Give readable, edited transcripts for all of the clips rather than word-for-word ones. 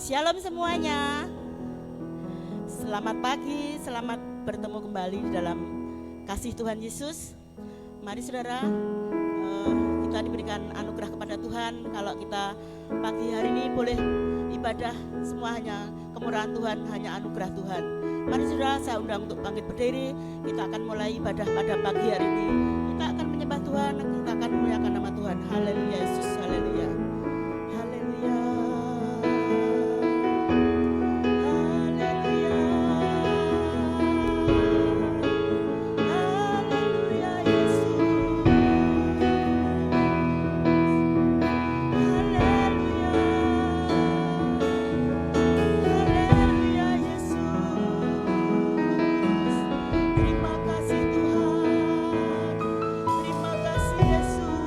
Shalom semuanya. Selamat pagi, selamat bertemu kembali di dalam kasih Tuhan Yesus. Mari saudara, kita diberikan anugerah kepada Tuhan. Kalau kita pagi hari ini boleh ibadah, semua hanya kemurahan Tuhan, hanya anugerah Tuhan. Mari saudara, saya undang untuk bangkit berdiri. Kita akan mulai ibadah pada pagi hari ini. Kita akan menyembah Tuhan, kita akan memuliakan nama Tuhan. Haleluya Yesus, haleluya. Haleluya. Terima kasih Yesus.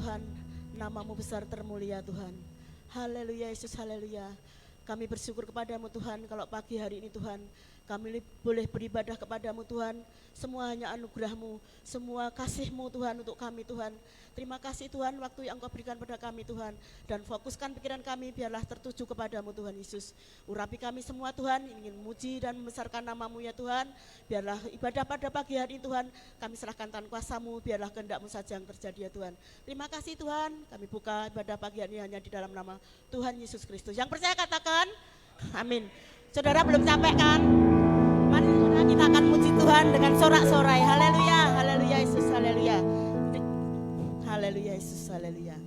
Tuhan, nama-Mu besar termulia Tuhan. Haleluya Yesus, haleluya. Kami bersyukur kepadamu Tuhan, kalau pagi hari ini Tuhan, kami boleh beribadah kepadamu Tuhan. Semua hanya anugerah-Mu, semua kasih-Mu Tuhan untuk kami Tuhan. Terima kasih Tuhan waktu yang Engkau berikan pada kami Tuhan. Dan fokuskan pikiran kami biarlah tertuju kepadamu Tuhan Yesus. Urapi kami semua Tuhan, ingin memuji dan membesarkan nama-Mu ya Tuhan. Biarlah ibadah pada pagi hari ini Tuhan, kami serahkan tangan kuasa-Mu, biarlah kehendak-Mu saja yang terjadi ya Tuhan. Terima kasih Tuhan, kami buka ibadah pagi hari ini hanya di dalam nama Tuhan Yesus Kristus. Yang percaya katakan, amin. Saudara belum capek kan? Mari kita akan puji Tuhan dengan sorak-sorai. Haleluya, haleluya Yesus, haleluya. Haleluya Yesus, haleluya.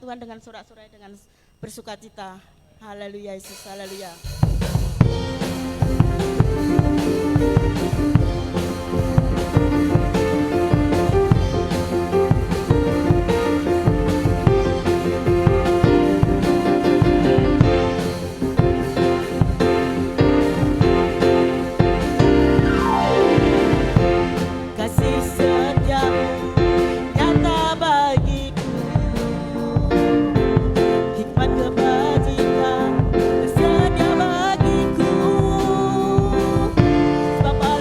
Tuhan dengan sorak-sorai dengan bersukacita. Haleluya Yesus, haleluya. Bapak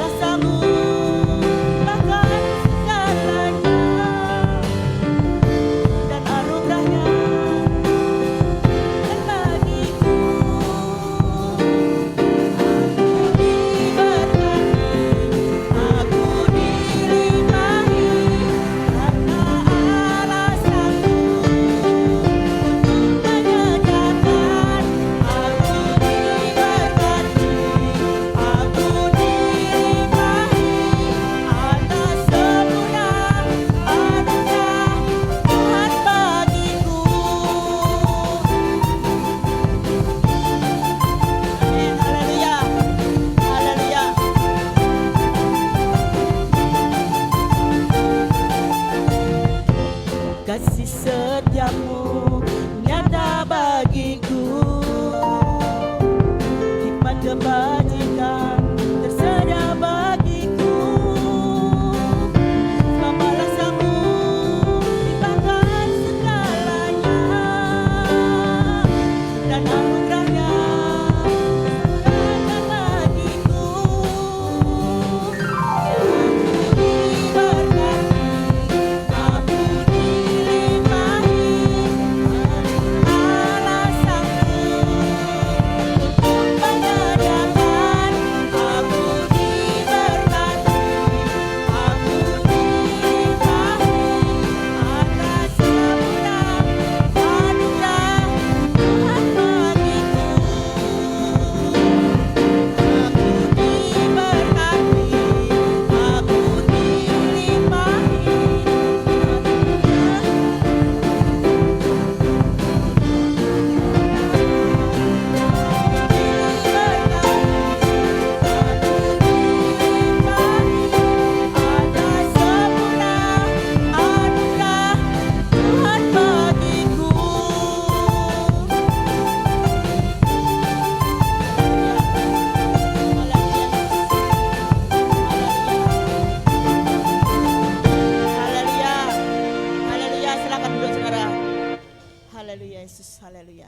Haleluya.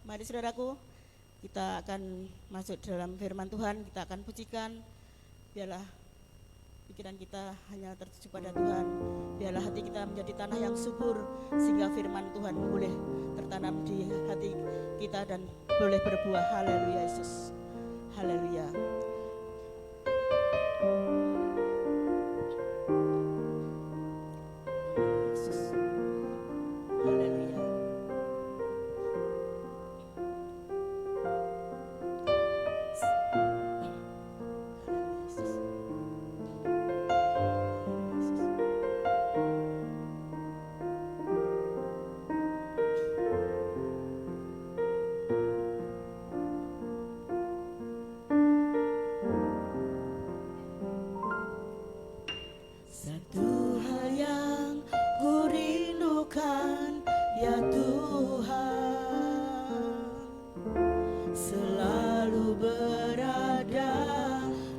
Mari saudaraku, kita akan masuk dalam firman Tuhan, kita akan pujikan. Biarlah pikiran kita hanya tertuju pada Tuhan. Biarlah hati kita menjadi tanah yang subur, sehingga firman Tuhan boleh tertanam di hati kita dan boleh berbuah. Haleluya Yesus. Haleluya. Yesus. Haleluya. Satu hal yang ku rindukan, ya Tuhan, selalu berada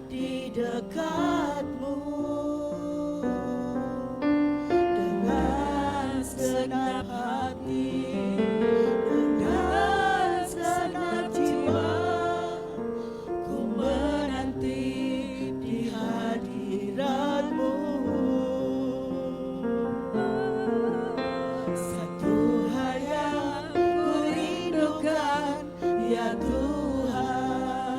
di dekat-Mu dengan segenap hati, dengan segenap jiwa, ku menanti di hadirat-Mu. Satu hal yang ku rindukan, ya Tuhan,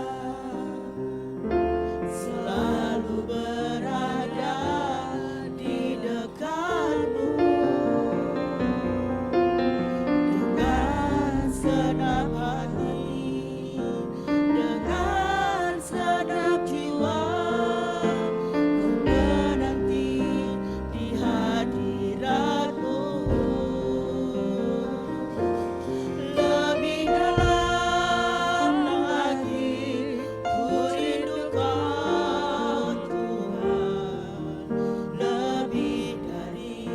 selalu berada di dekat-Mu dengan segenap hati, dengan segenap jiwa, ku menanti di hadirat-Mu. Lebih dalam lagi ku rindu Kau Tuhan, lebih dari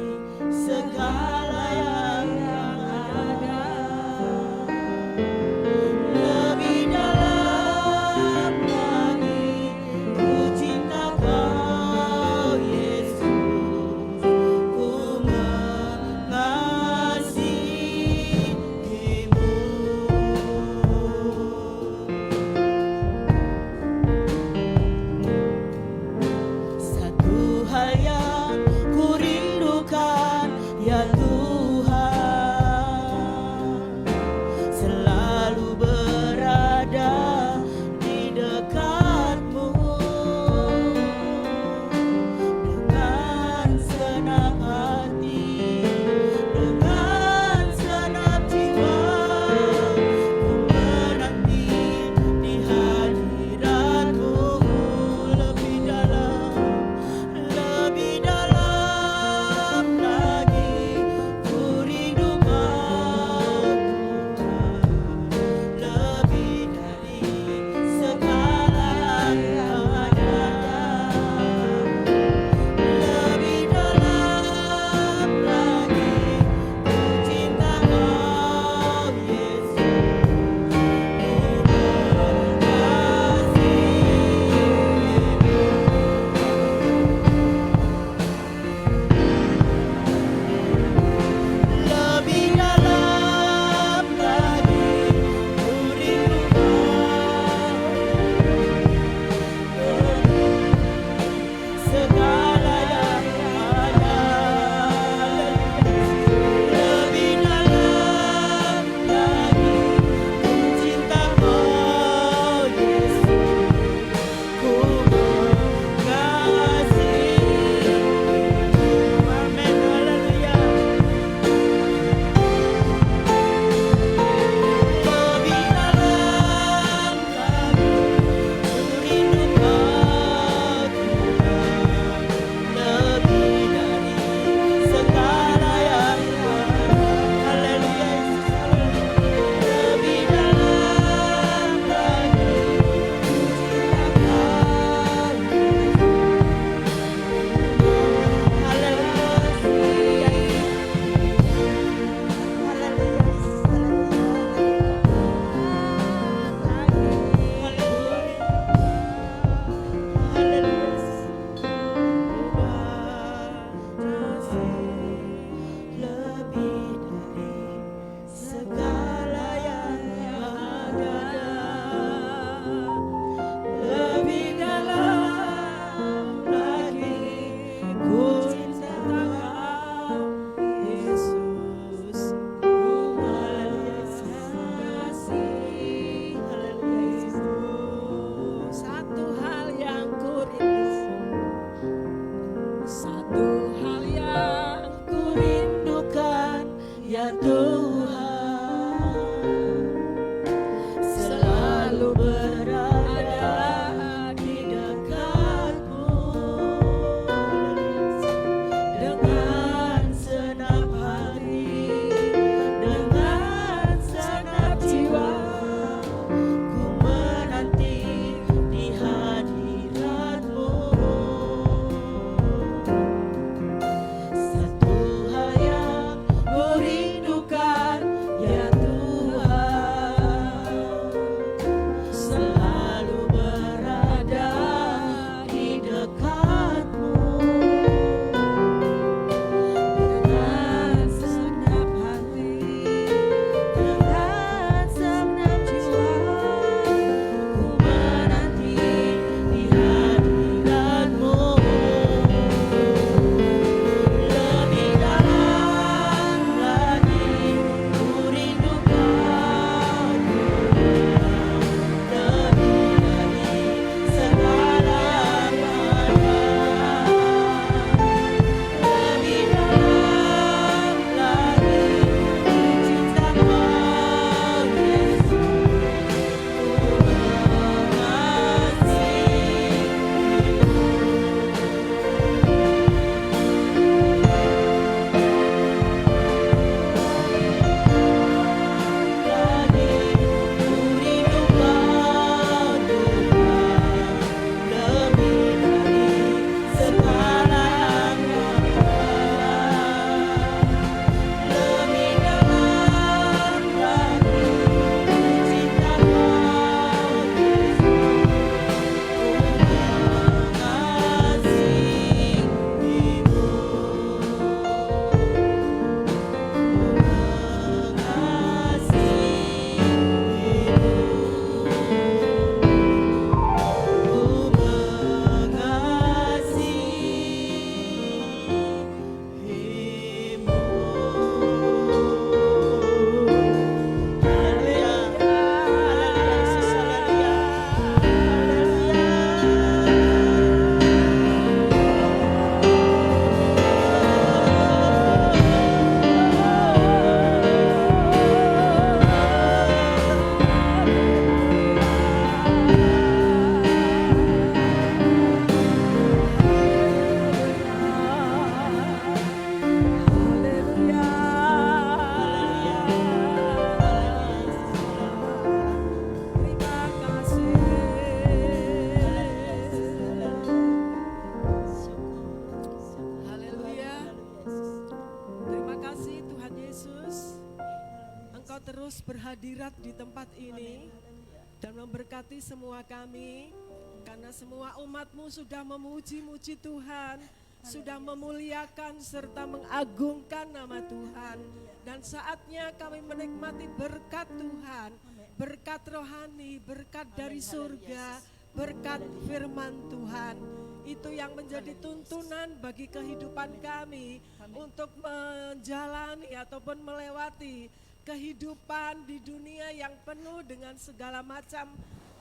segala yang ada. Lebih dalam lagi ku cinta Kau Yesus, ku mengasihi-Mu. Satu hal yang ku rindukan, ya Tuhan, selalu berada di dekat-Mu dengan segenap hati, dengan segenap jiwa, ku menanti di hadirat-Mu. Lebih dalam lagi ku rindu Kau Tuhan, lebih dari segala yang ada. Lebih dalam terus berhadirat di tempat ini dan memberkati semua kami, karena semua umat-Mu sudah memuji-muji Tuhan, sudah memuliakan serta mengagungkan nama Tuhan. Dan saatnya kami menikmati berkat Tuhan, berkat rohani, berkat dari surga, berkat firman Tuhan. Itu yang menjadi tuntunan bagi kehidupan kami untuk menjalani ataupun melewati kehidupan di dunia yang penuh dengan segala macam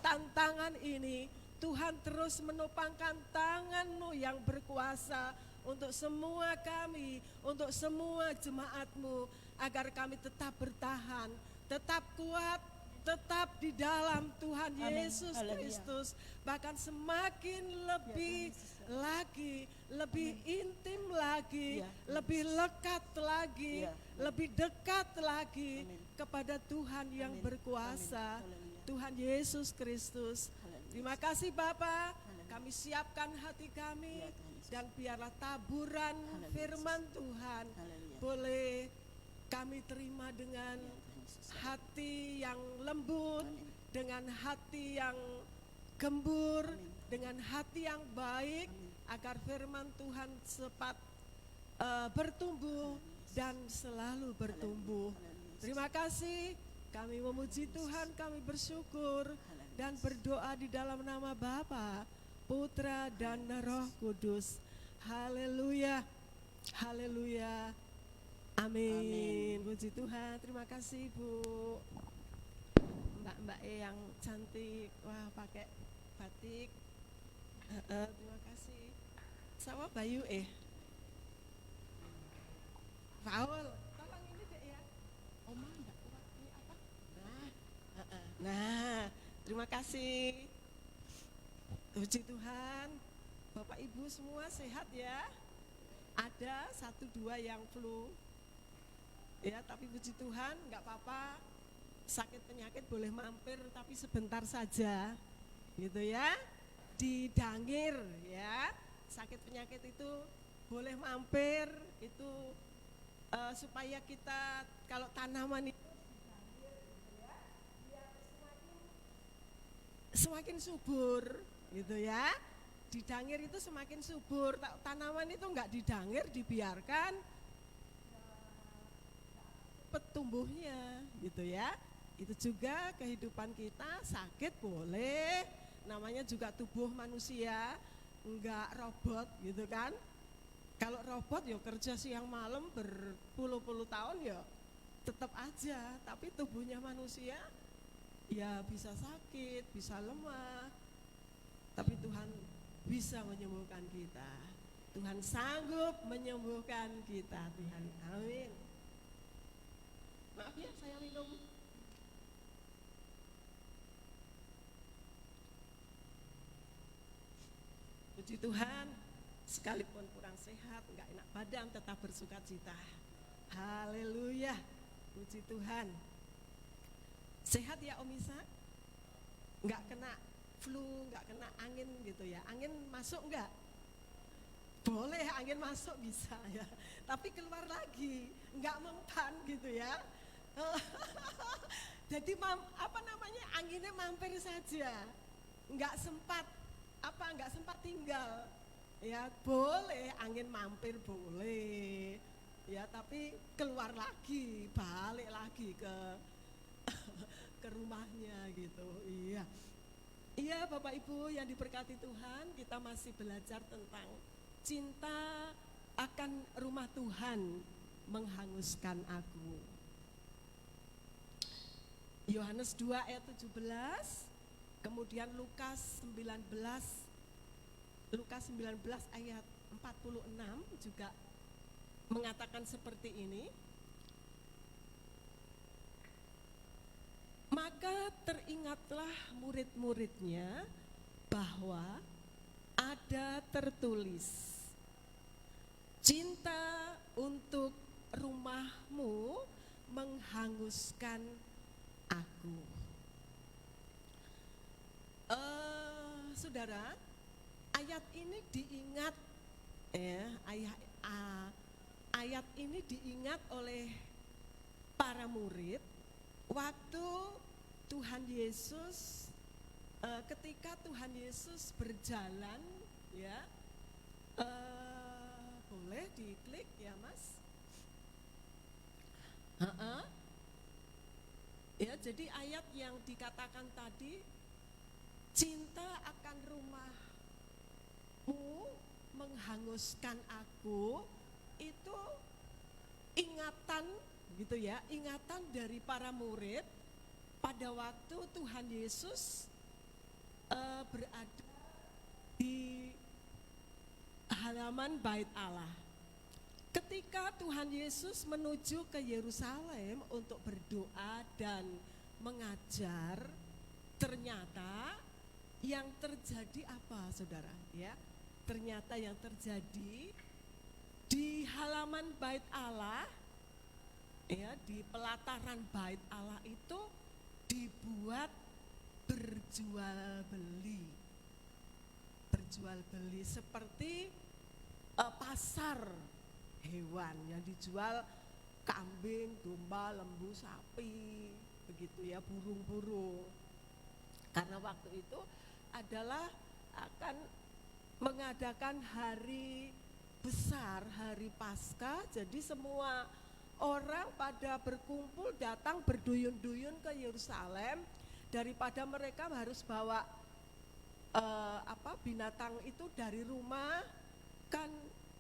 tantangan ini. Tuhan terus menopangkan tangan-Mu yang berkuasa untuk semua kami, untuk semua jemaat-Mu, agar kami tetap bertahan, tetap kuat, tetap di dalam Tuhan Yesus Kristus, bahkan semakin lebih lagi, lebih intim lagi, lebih lekat lagi, lebih dekat lagi kepada Tuhan yang berkuasa, Tuhan Yesus Kristus. Terima kasih Bapa, kami siapkan hati kami dan biarlah taburan firman Tuhan boleh kami terima dengan hati yang lembut, dengan hati yang gembur, dengan hati yang baik, agar firman Tuhan cepat bertumbuh dan selalu bertumbuh. Terima kasih, kami memuji Tuhan, kami bersyukur dan berdoa di dalam nama Bapa, Putra dan Roh Kudus. Haleluya, haleluya. Amin. Puji Tuhan. Terima kasih Bu. Mbak-mbak yang cantik. Wah, pakai batik. Terima kasih. Sawa Bayu Paul. Tolong ini dek ya. Oma enggak kuat ini apa? Nah, terima kasih. Puji Tuhan. Bapak Ibu semua sehat ya. Ada 1-2 yang flu. Ya, tapi puji Tuhan enggak apa-apa, sakit penyakit boleh mampir tapi sebentar saja gitu ya, didangir ya, sakit penyakit itu boleh mampir itu supaya kita kalau tanaman itu didangir gitu ya, biar semakin subur gitu ya, didangir itu semakin subur, tanaman itu enggak didangir dibiarkan tumbuhnya gitu ya. Itu juga kehidupan kita, sakit boleh, namanya juga tubuh manusia, enggak robot gitu kan. Kalau robot ya kerja siang malam berpuluh-puluh tahun ya tetap aja, tapi tubuhnya manusia ya bisa sakit, bisa lemah, tapi Tuhan bisa menyembuhkan kita. Tuhan sanggup menyembuhkan kita, Tuhan. Amin. Maaf ya, saya minum. Puji Tuhan, sekalipun kurang sehat, enggak enak badan, tetap bersuka cita. Haleluya, puji Tuhan. Sehat ya Om Isa? Enggak kena flu, enggak kena angin gitu ya. Angin masuk enggak? Boleh angin masuk bisa ya, tapi keluar lagi, enggak mempan gitu ya. Jadi anginnya mampir saja, enggak sempat tinggal ya. Boleh angin mampir boleh ya, tapi keluar lagi, balik lagi ke rumahnya gitu. Iya Bapak Ibu yang diberkati Tuhan, kita masih belajar tentang cinta akan rumah Tuhan menghanguskan aku. Yohanes 2 ayat 17, kemudian Lukas 19 ayat 46 juga mengatakan seperti ini. Maka teringatlah murid-muridnya bahwa ada tertulis, cinta untuk rumahmu menghanguskan aku. Saudara, ayat ini diingat ya, ayat ini diingat oleh para murid waktu Tuhan Yesus ketika Tuhan Yesus berjalan, ya, boleh diklik ya Mas. Ya, jadi ayat yang dikatakan tadi, cinta akan rumahmu menghanguskan aku, itu ingatan gitu ya, ingatan dari para murid pada waktu Tuhan Yesus berada di halaman Bait Allah. Ketika Tuhan Yesus menuju ke Yerusalem untuk berdoa dan mengajar, ternyata yang terjadi apa, saudara? Ya, ternyata yang terjadi di halaman Bait Allah, ya, di pelataran Bait Allah itu dibuat berjual beli seperti pasar hewan yang dijual kambing, domba, lembu, sapi, begitu ya, burung-burung. Karena waktu itu adalah akan mengadakan hari besar, hari Paskah, jadi semua orang pada berkumpul datang berduyun-duyun ke Yerusalem, daripada mereka harus bawa binatang itu dari rumah, kan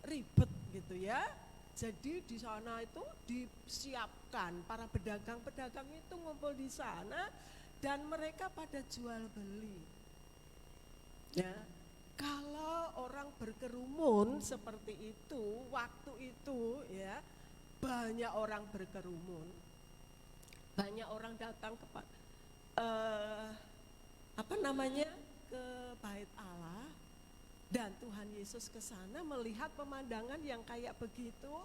ribet gitu ya. Jadi di sana itu disiapkan, para pedagang-pedagang itu ngumpul di sana dan mereka pada jual beli. Ya, kalau orang berkerumun seperti itu, waktu itu ya, banyak orang berkerumun, banyak orang datang ke ke Bait Allah, dan Tuhan Yesus ke sana melihat pemandangan yang kayak begitu,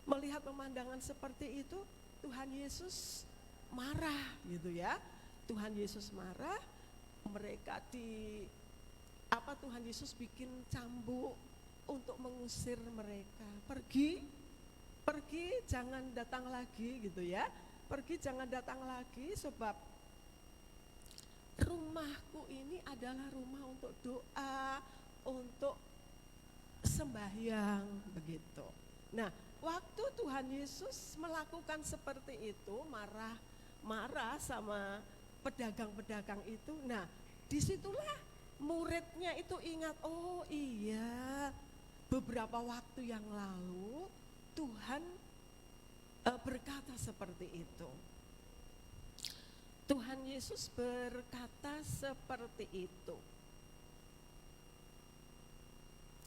melihat pemandangan seperti itu, Tuhan Yesus marah gitu ya. Tuhan Yesus marah, mereka Tuhan Yesus bikin cambuk untuk mengusir mereka. Pergi, jangan datang lagi gitu ya. Pergi, jangan datang lagi, sebab rumahku ini adalah rumah untuk doa, untuk sembahyang, begitu. Nah, waktu Tuhan Yesus melakukan seperti itu, marah sama pedagang-pedagang itu, nah disitulah muridnya itu ingat, oh iya, beberapa waktu yang lalu Tuhan berkata seperti itu. Tuhan Yesus berkata seperti itu.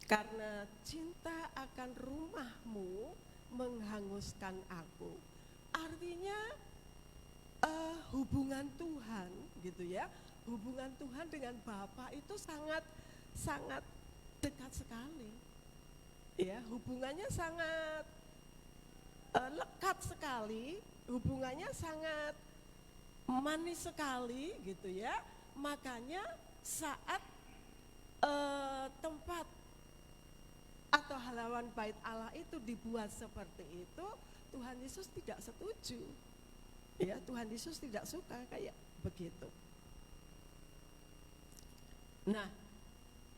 Karena cinta akan rumahmu menghanguskan aku. Artinya hubungan Tuhan gitu ya. Hubungan Tuhan dengan Bapa itu sangat dekat sekali. Ya, hubungannya sangat lekat sekali, hubungannya sangat manis sekali gitu ya. Makanya saat tempat atau halaman Bait Allah itu dibuat seperti itu, Tuhan Yesus tidak setuju. Ya, Tuhan Yesus tidak suka kayak begitu. Nah,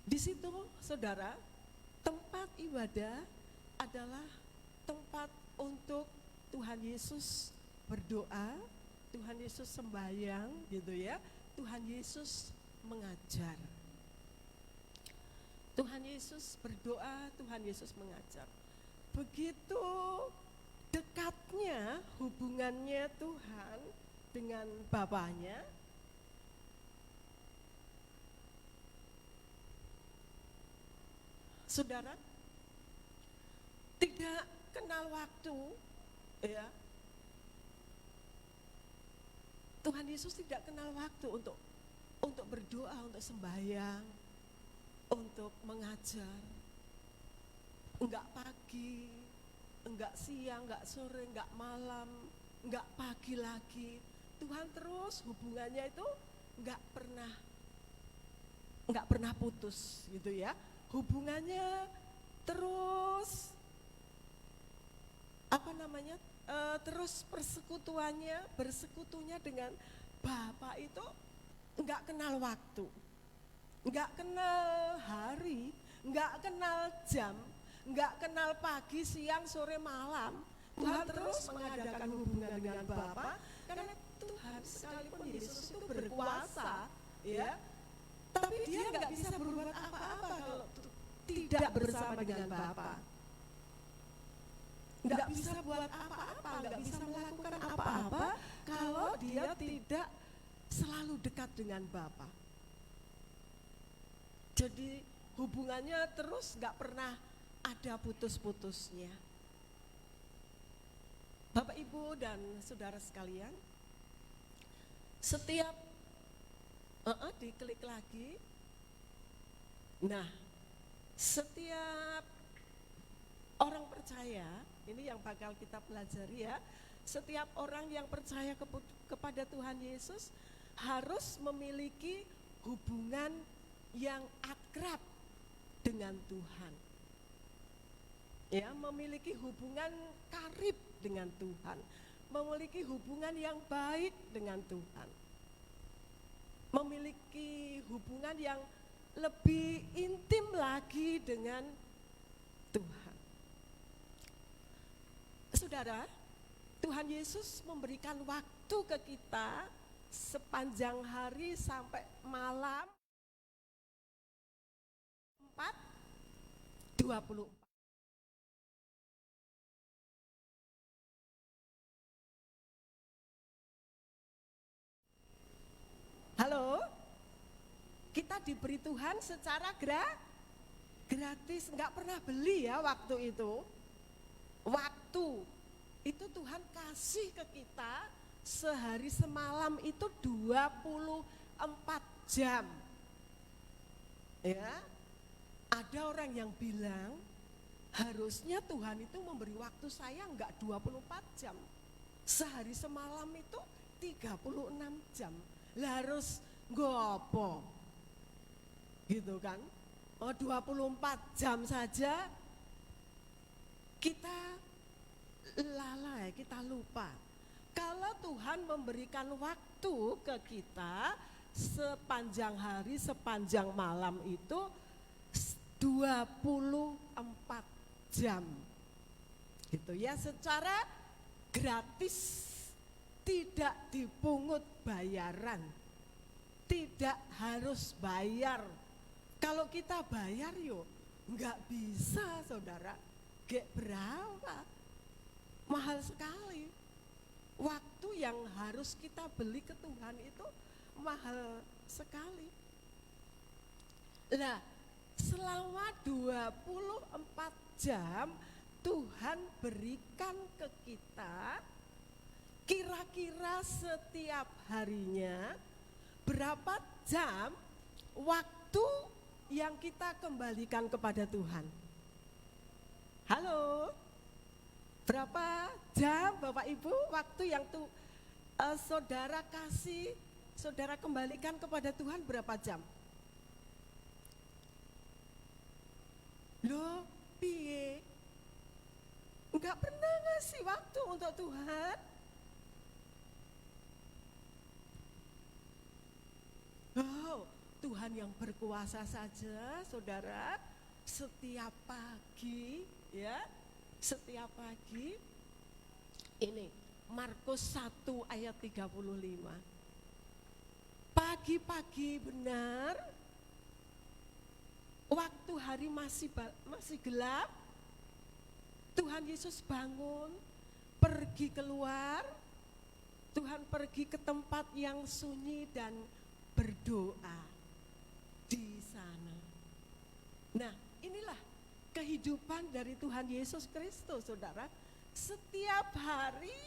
di situ saudara, tempat ibadah adalah tempat untuk Tuhan Yesus berdoa, Tuhan Yesus sembahyang gitu ya, Tuhan Yesus mengajar. Tuhan Yesus berdoa, Tuhan Yesus mengajar. Begitu dekatnya hubungannya Tuhan dengan Bapanya. Saudara, tidak kenal waktu ya. Tuhan Yesus tidak kenal waktu untuk berdoa, untuk sembahyang, untuk mengajar. Enggak pagi, enggak siang, enggak sore, enggak malam, enggak pagi lagi. Tuhan terus hubungannya itu enggak pernah putus gitu ya. Hubungannya terus terus bersekutunya dengan Bapa itu enggak kenal waktu, enggak kenal hari, enggak kenal jam, enggak kenal pagi, siang, sore, malam. Tuhan terus mengadakan hubungan dengan Bapa karena Tuhan sekalipun Yesus itu berkuasa, ya, tapi dia enggak bisa berbuat apa-apa kalau tidak bersama dengan Bapa. Enggak bisa buat apa-apa, enggak bisa melakukan apa-apa kalau dia tidak selalu dekat dengan Bapa. Jadi hubungannya terus enggak pernah ada putus-putusnya. Bapak, Ibu, dan saudara sekalian, setiap diklik lagi. Nah, setiap orang percaya, ini yang bakal kita pelajari ya. Setiap orang yang percaya kepada Tuhan Yesus harus memiliki hubungan yang akrab dengan Tuhan. Ya, memiliki hubungan karib dengan Tuhan, memiliki hubungan yang baik dengan Tuhan, memiliki hubungan yang lebih intim lagi dengan Tuhan. Saudara, Tuhan Yesus memberikan waktu ke kita sepanjang hari sampai malam 4:24. Halo, kita diberi Tuhan secara gratis, nggak pernah beli ya waktu itu. Waktu itu Tuhan kasih ke kita sehari semalam itu 24 jam. Ya, ada orang yang bilang harusnya Tuhan itu memberi waktu saya enggak 24 jam. Sehari semalam itu 36 jam. Lah harus ngopo? Gitu kan? Oh, 24 jam saja kita lalai, kita lupa. Kalau Tuhan memberikan waktu ke kita sepanjang hari, sepanjang malam itu 24 jam. Gitu ya, secara gratis, tidak dipungut bayaran, tidak harus bayar. Kalau kita bayar yuk, enggak bisa saudara. Gak berapa, mahal sekali. Waktu yang harus kita beli ke Tuhan itu mahal sekali. Nah, selama 24 jam Tuhan berikan ke kita, kira-kira setiap harinya berapa jam waktu yang kita kembalikan kepada Tuhan? Halo, berapa jam Bapak Ibu waktu yang saudara kasih, saudara kembalikan kepada Tuhan berapa jam? Loh, piye? Enggak pernah ngasih waktu untuk Tuhan. Oh, Tuhan yang berkuasa saja, saudara, setiap pagi, ya, setiap pagi, ini Markus 1 ayat 35. Pagi-pagi benar, waktu hari masih gelap, Tuhan Yesus bangun, pergi keluar, Tuhan pergi ke tempat yang sunyi dan berdoa di sana. Nah, inilah kehidupan dari Tuhan Yesus Kristus, saudara. Setiap hari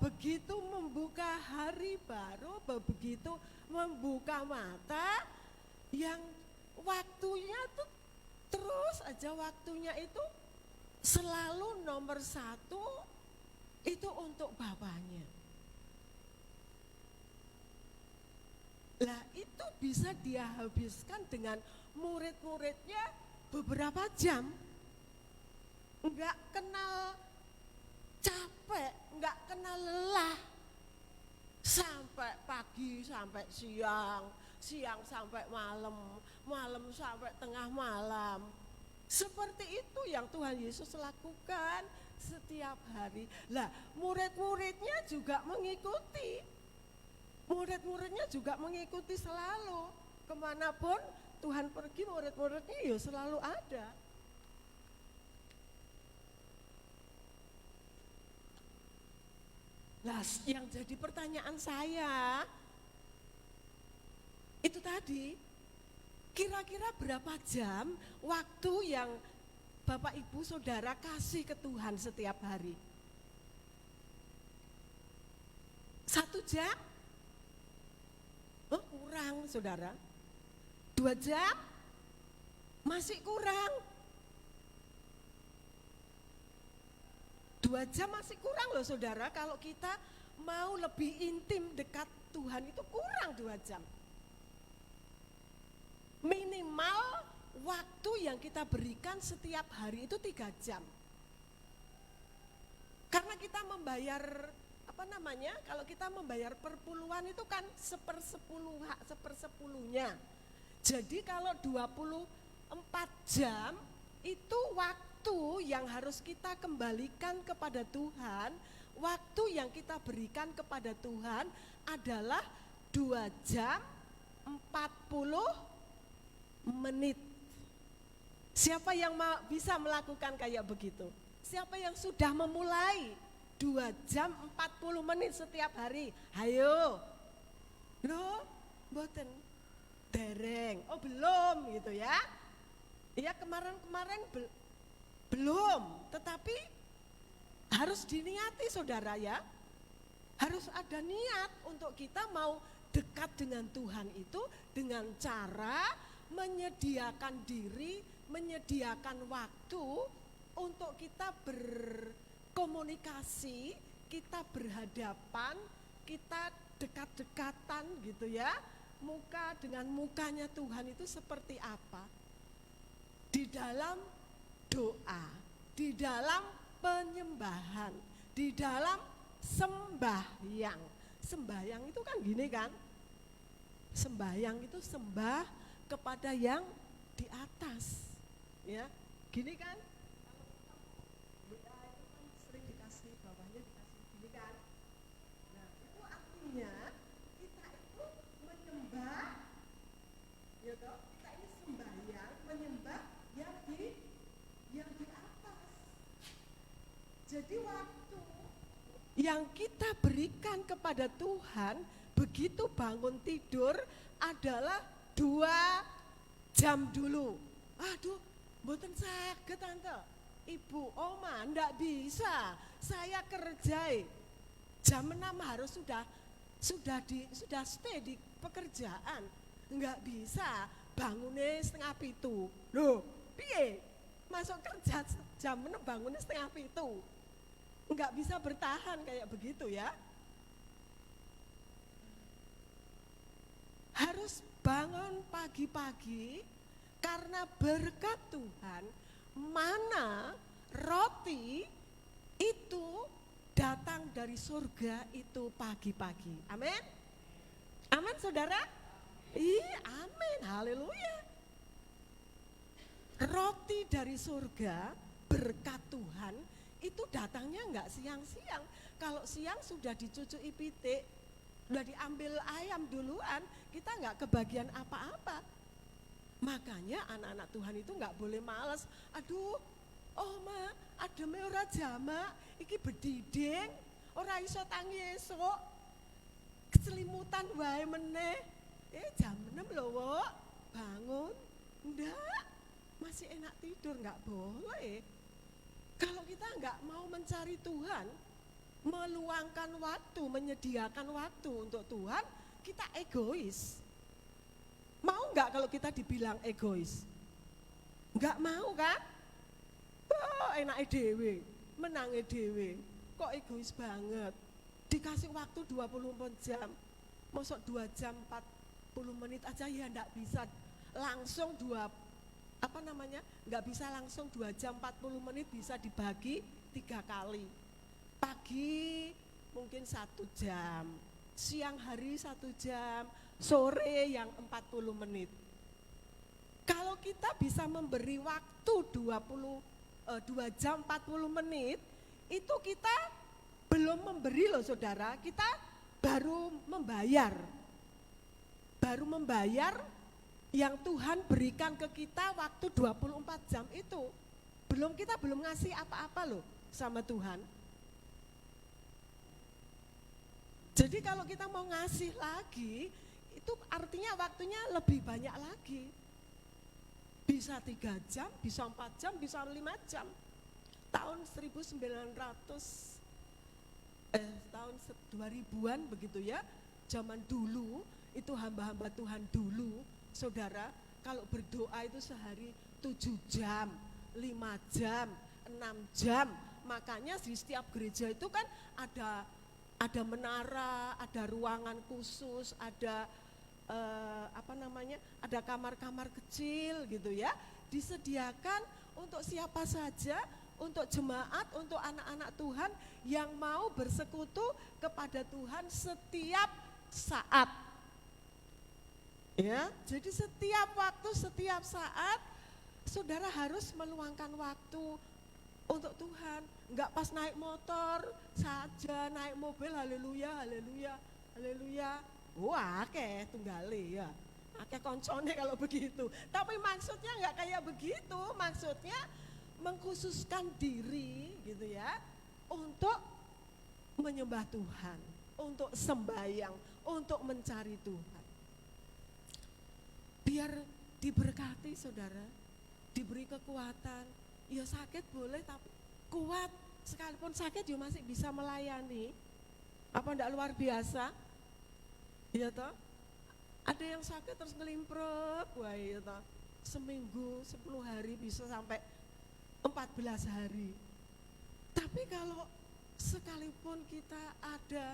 begitu membuka hari baru, begitu membuka mata, yang waktunya tuh terus aja, waktunya itu selalu nomor 1 itu untuk Bapaknya. Lah itu bisa dia habiskan dengan murid-muridnya beberapa jam. enggak kenal capek, enggak kenal lelah. Sampai pagi, sampai siang, siang sampai malam, malam sampai tengah malam. Seperti itu yang Tuhan Yesus lakukan setiap hari. Lah, murid-muridnya juga mengikuti. Murid-muridnya juga mengikuti selalu. Kemanapun Tuhan pergi, murid-muridnya ya selalu ada. Nah, yang jadi pertanyaan saya itu tadi, kira-kira berapa jam waktu yang Bapak Ibu Saudara kasih ke Tuhan setiap hari? 1 jam? Oh, kurang Saudara. 2 jam? Masih kurang. 2 jam masih kurang loh Saudara, kalau kita mau lebih intim dekat Tuhan itu kurang 2 jam. Minimal waktu yang kita berikan setiap hari itu 3 jam. Karena kita membayar, kalau kita membayar perpuluhan itu kan sepersepuluhnya. Jadi kalau 24 jam itu waktu yang harus kita kembalikan kepada Tuhan, waktu yang kita berikan kepada Tuhan adalah 2 jam 40 menit. Siapa yang bisa melakukan kayak begitu? Siapa yang sudah memulai 2 jam 40 menit setiap hari? Hayo. Loh, mboten dereng. Oh, belum gitu ya. Ya kemarin-kemarin belum, tetapi harus diniati Saudara ya. Harus ada niat untuk kita mau dekat dengan Tuhan itu dengan cara menyediakan diri, menyediakan waktu untuk kita berkomunikasi, kita berhadapan, kita dekat-dekatan gitu ya. Muka dengan mukanya Tuhan itu seperti apa? Di dalam doa, di dalam penyembahan, di dalam sembahyang. Sembahyang itu kan gini kan? Sembahyang itu sembah kepada yang di atas. Ya, gini kan? Doa itu kan sering dikasih, bawahnya dikasih gini kan? Nah, itu artinya kita itu menyembah, ya toh? Kita ini sembahyang, menyembah yang di atas. Jadi waktu yang kita berikan kepada Tuhan begitu bangun tidur adalah 2 jam dulu. Aduh, mboten saged tante, ibu, oma, ndak bisa. Saya kerja jam 6 harus sudah stay di pekerjaan. Enggak bisa, bangunnya 6:30. Loh, piye? Masuk kerja jam 6 bangunnya 6:30. Enggak bisa bertahan kayak begitu ya. Harus bangun pagi-pagi karena berkat Tuhan, mana roti itu datang dari surga itu pagi-pagi. Amin. Amin Saudara. Iya, amin. Haleluya. Roti dari surga, berkat Tuhan, itu datangnya enggak siang-siang. Kalau siang sudah dicucui pitik, sudah diambil ayam duluan, kita enggak kebagian apa-apa. Makanya anak-anak Tuhan itu enggak boleh malas. Aduh, oma, ademe ora jamak, iki bediding, ora iso tangi esuk. Keselimutan wae meneh. Jam 6 lho, Wok. Bangun. Enggak. Masih enak tidur, enggak boleh. Kalau kita enggak mau mencari Tuhan, meluangkan waktu, menyediakan waktu untuk Tuhan, kita egois. Mau enggak kalau kita dibilang egois? Enggak mau kan? Oh, enake dhewe, menange dhewe. Kok egois banget? Dikasih waktu 24 jam. Mosok 2 jam 40 menit aja ya enggak bisa. Langsung 24 nggak bisa langsung 2 jam 40 menit, bisa dibagi 3 kali. Pagi mungkin 1 jam, siang hari 1 jam, sore yang 40 menit. Kalau kita bisa memberi waktu 2 jam 40 menit, itu kita belum memberi loh saudara, kita baru membayar. Baru membayar yang Tuhan berikan ke kita waktu 24 jam itu. Kita belum ngasih apa-apa loh sama Tuhan. Jadi kalau kita mau ngasih lagi, itu artinya waktunya lebih banyak lagi. Bisa 3 jam, bisa 4 jam, bisa 5 jam. Tahun 2000-an begitu ya, zaman dulu, itu hamba-hamba Tuhan dulu, saudara, kalau berdoa itu sehari 7 jam, 5 jam, 6 jam. Makanya di setiap gereja itu kan ada menara, ada ruangan khusus, ada ada kamar-kamar kecil gitu ya, disediakan untuk siapa saja, untuk jemaat, untuk anak-anak Tuhan yang mau bersekutu kepada Tuhan setiap saat. Ya, jadi setiap waktu, setiap saat saudara harus meluangkan waktu untuk Tuhan. Enggak pas naik motor saja, naik mobil haleluya, haleluya, haleluya. Wah, tunggale ya. Akeh koncone kalau begitu. Tapi maksudnya enggak kayak begitu, maksudnya mengkhususkan diri gitu ya untuk menyembah Tuhan, untuk sembahyang, untuk mencari Tuhan. Biar diberkati saudara, diberi kekuatan. Ya sakit boleh tapi kuat, sekalipun sakit juga masih bisa melayani. Apa enggak luar biasa? Iya toh? Ada yang sakit terus ngelimprek, wah iya toh. Seminggu, 10 hari bisa sampai 14 hari. Tapi kalau sekalipun kita ada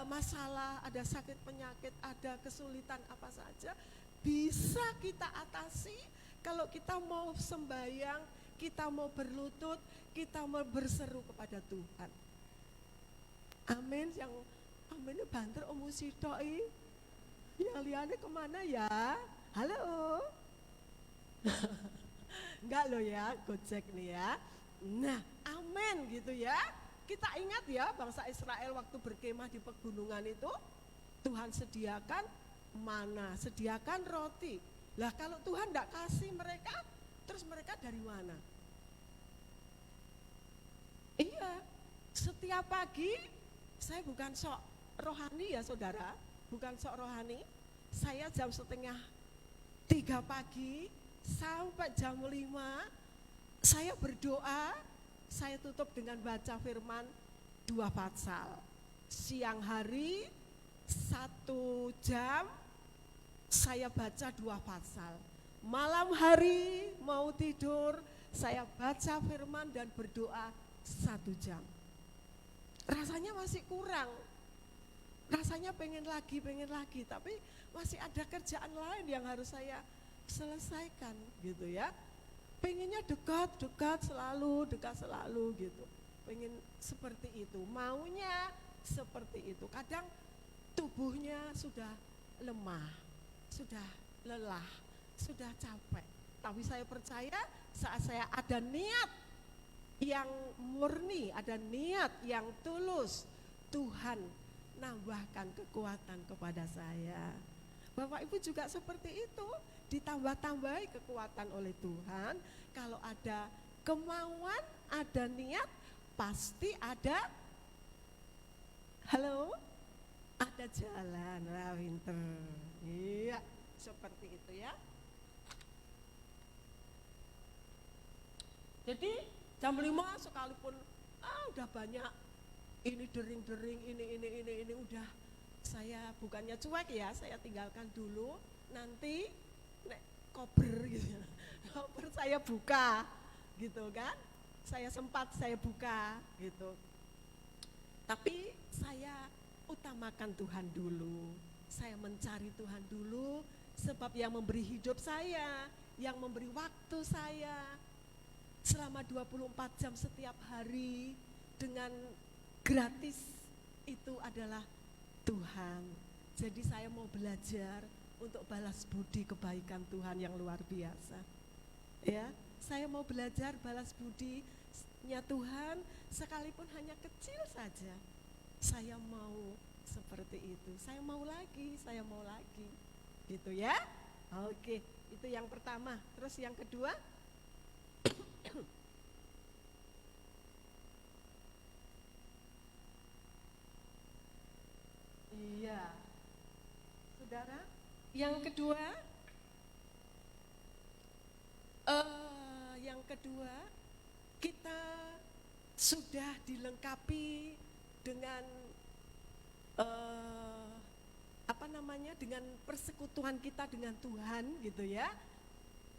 masalah, ada sakit penyakit, ada kesulitan apa saja, bisa kita atasi kalau kita mau sembahyang, kita mau berlutut, kita mau berseru kepada Tuhan. Amin. Yang amin banter omusi doi. Yang liane kemana ya? Halo. Enggak loh ya, Gojek nih ya. Nah, amin gitu ya. Kita ingat ya, bangsa Israel waktu berkemah di pegunungan itu, Tuhan sediakan mana, sediakan roti. Lah kalau Tuhan enggak kasih mereka, terus mereka dari mana? Iya, setiap pagi, saya bukan sok rohani ya saudara, bukan sok rohani. Saya jam 2:30 pagi sampai jam 5, saya berdoa, saya tutup dengan baca firman 2 pasal. Siang hari 1 jam, saya baca 2 pasal. Malam hari mau tidur, saya baca firman dan berdoa 1 jam. Rasanya masih kurang, rasanya pengen lagi, tapi masih ada kerjaan lain yang harus saya selesaikan gitu ya. Pengennya dekat selalu gitu. Pengen seperti itu, maunya seperti itu. Kadang tubuhnya sudah lemah, sudah lelah, sudah capek. Tapi saya percaya saat saya ada niat yang murni, ada niat yang tulus, Tuhan nambahkan kekuatan kepada saya. Bapak Ibu juga seperti itu, ditambah-tambahi kekuatan oleh Tuhan. Kalau ada kemauan, ada niat, pasti ada ada jalan. Wah, pinter. Iya, seperti itu ya. Jadi jam 5 sekalipun udah banyak ini dering-dering, ini udah saya bukannya cuek ya, saya tinggalkan dulu, nanti nek kober gitu. Kober saya buka gitu kan. Saya sempat saya buka gitu. Tapi saya utamakan Tuhan dulu. Saya mencari Tuhan dulu, Sebab yang memberi hidup saya, yang memberi waktu saya selama 24 jam setiap hari dengan gratis itu adalah Tuhan. Jadi saya mau belajar untuk balas budi kebaikan Tuhan yang luar biasa. Ya, saya mau belajar balas budinya Tuhan sekalipun hanya kecil saja. Saya mau seperti itu. Saya mau lagi. Gitu ya. Oke, itu yang pertama. Terus yang kedua? Iya. Saudara, yang kedua kita sudah dilengkapi dengan dengan persekutuan kita dengan Tuhan gitu ya.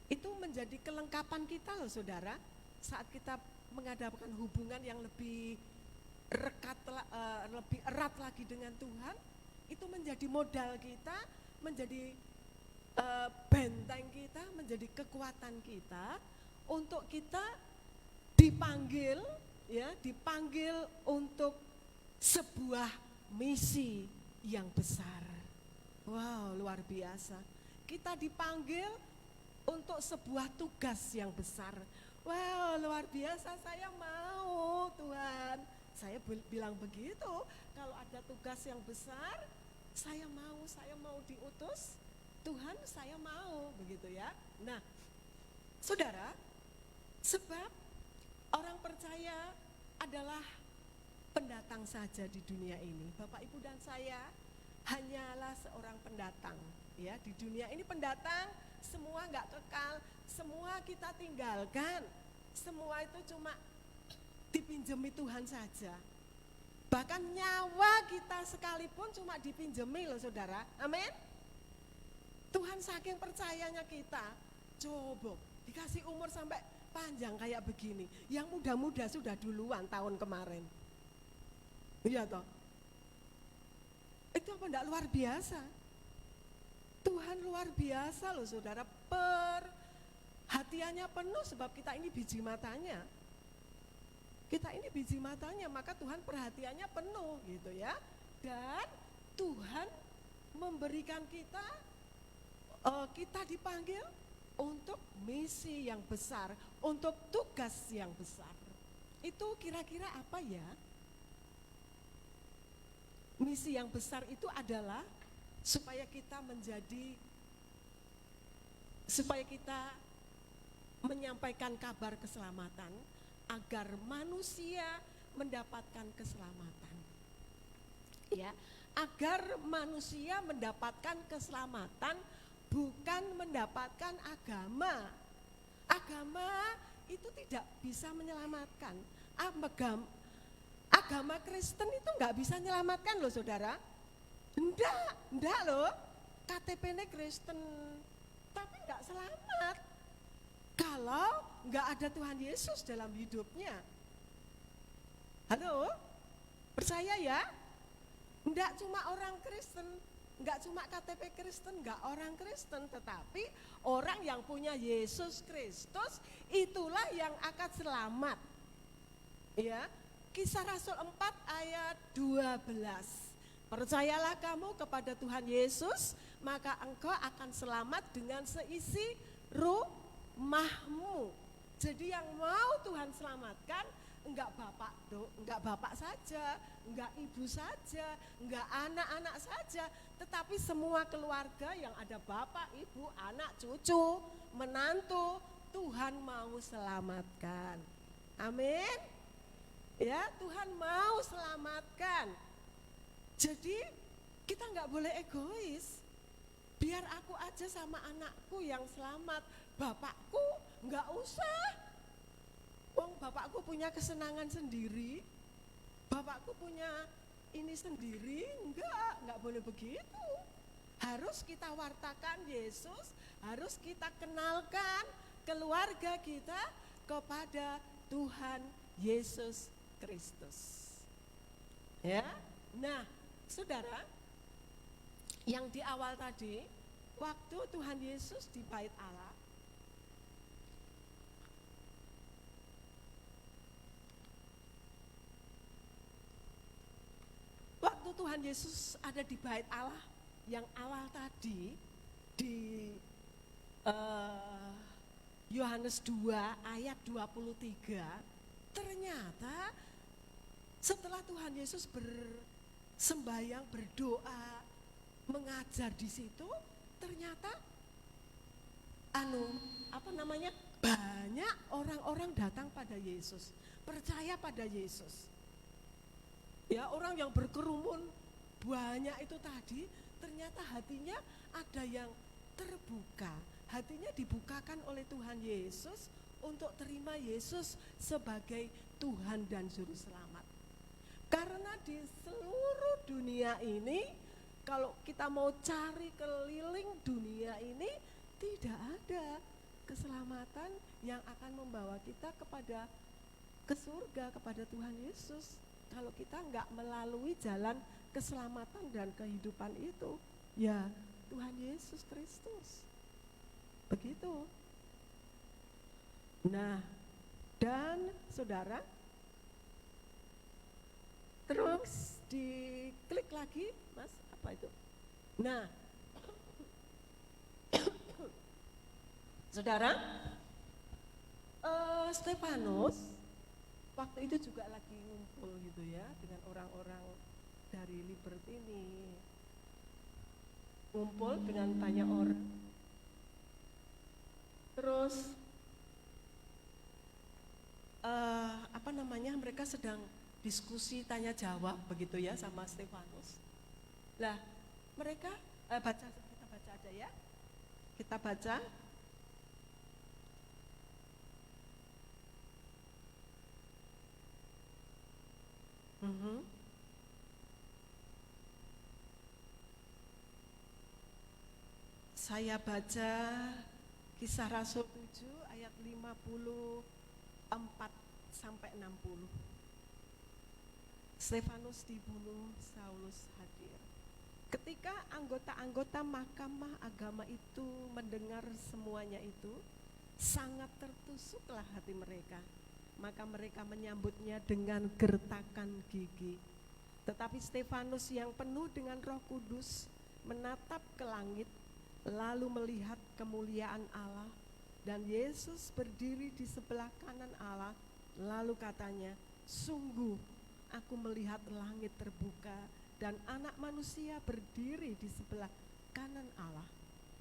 Itu menjadi kelengkapan kita loh saudara, saat kita mengadakan hubungan yang lebih lebih erat lagi dengan Tuhan, itu menjadi modal kita, menjadi benteng kita, menjadi kekuatan kita untuk kita dipanggil untuk sebuah misi yang besar. Wow, luar biasa. Kita dipanggil untuk sebuah tugas yang besar. Wow, luar biasa, saya mau Tuhan. Saya bilang begitu, kalau ada tugas yang besar, saya mau diutus Tuhan, saya mau, begitu ya. Nah, saudara, sebab orang percaya adalah pendatang saja di dunia ini. Bapak, Ibu dan saya hanyalah seorang pendatang, ya. Di dunia ini pendatang, semua enggak kekal, semua kita tinggalkan. Semua itu cuma dipinjemi Tuhan saja. Bahkan nyawa kita sekalipun cuma dipinjemi loh saudara. Amin. Tuhan saking percayanya kita, coba dikasih umur sampai panjang kayak begini. Yang muda-muda sudah duluan tahun kemarin. Iya toh. Itu apa enggak luar biasa? Tuhan luar biasa loh saudara, perhatiannya penuh sebab kita ini biji matanya. Kita ini biji matanya, maka Tuhan perhatiannya penuh gitu ya. Dan Tuhan memberikan kita dipanggil untuk misi yang besar, untuk tugas yang besar. Itu kira-kira apa ya? Misi yang besar itu adalah supaya kita menyampaikan kabar keselamatan agar manusia mendapatkan keselamatan. Ya, agar manusia mendapatkan keselamatan, bukan mendapatkan agama. Agama itu tidak bisa menyelamatkan. Agama Kristen itu enggak bisa menyelamatkan loh saudara. Enggak loh. KTP-nya Kristen, tapi enggak selamat kalau enggak ada Tuhan Yesus dalam hidupnya. Halo? Percaya ya? Enggak cuma orang Kristen, enggak cuma KTP Kristen, enggak orang Kristen, tetapi orang yang punya Yesus Kristus itulah yang akan selamat. Ya. Kisah Rasul 4 ayat 12. Percayalah kamu kepada Tuhan Yesus, maka engkau akan selamat dengan seisi rumahmu. Jadi yang mau Tuhan selamatkan enggak bapak saja, enggak ibu saja, enggak anak-anak saja, tetapi semua keluarga yang ada bapak, ibu, anak, cucu, menantu, Tuhan mau selamatkan. Amin. Ya, Tuhan mau selamatkan. Jadi kita enggak boleh egois. Biar aku aja sama anakku yang selamat, bapakku enggak usah. Wong bapakku punya kesenangan sendiri, bapakku punya ini sendiri, enggak boleh begitu. Harus kita wartakan Yesus, harus kita kenalkan keluarga kita kepada Tuhan Yesus Kristus. Ya. Nah, saudara, yang di awal tadi waktu Tuhan Yesus di bait Allah, waktu Tuhan Yesus ada di bait Allah yang awal tadi di Yohanes 2 ayat 23, ternyata setelah Tuhan Yesus bersembahyang, berdoa, mengajar di situ, ternyata banyak orang-orang datang pada Yesus, percaya pada Yesus. Ya, orang yang berkerumun banyak itu tadi, ternyata hatinya ada yang terbuka, hatinya dibukakan oleh Tuhan Yesus untuk terima Yesus sebagai Tuhan dan Juru Selamat. Karena di seluruh dunia ini, kalau kita mau cari keliling dunia ini, tidak ada keselamatan yang akan membawa kita ke surga, kepada Tuhan Yesus. Kalau kita enggak melalui jalan keselamatan dan kehidupan itu, ya Tuhan Yesus Kristus. Begitu. Nah, dan saudara, terus diklik lagi, Mas, apa itu? Nah, saudara, Stefanus waktu itu juga lagi ngumpul gitu ya dengan orang-orang dari Liberty ini, ngumpul dengan banyak orang. Terus mereka sedang diskusi tanya jawab begitu ya sama Stefanus. Lah, mereka kita baca aja ya. Kita baca. Saya baca Kisah Rasul 7 ayat 54 sampai 60. Stefanus dibunuh, Saulus hadir. Ketika anggota-anggota Mahkamah Agama itu mendengar semuanya itu, sangat tertusuklah hati mereka. Maka mereka menyambutnya dengan gertakan gigi. Tetapi Stefanus yang penuh dengan Roh Kudus menatap ke langit, lalu melihat kemuliaan Allah dan Yesus berdiri di sebelah kanan Allah. Lalu katanya, sungguh aku melihat langit terbuka dan Anak Manusia berdiri di sebelah kanan Allah.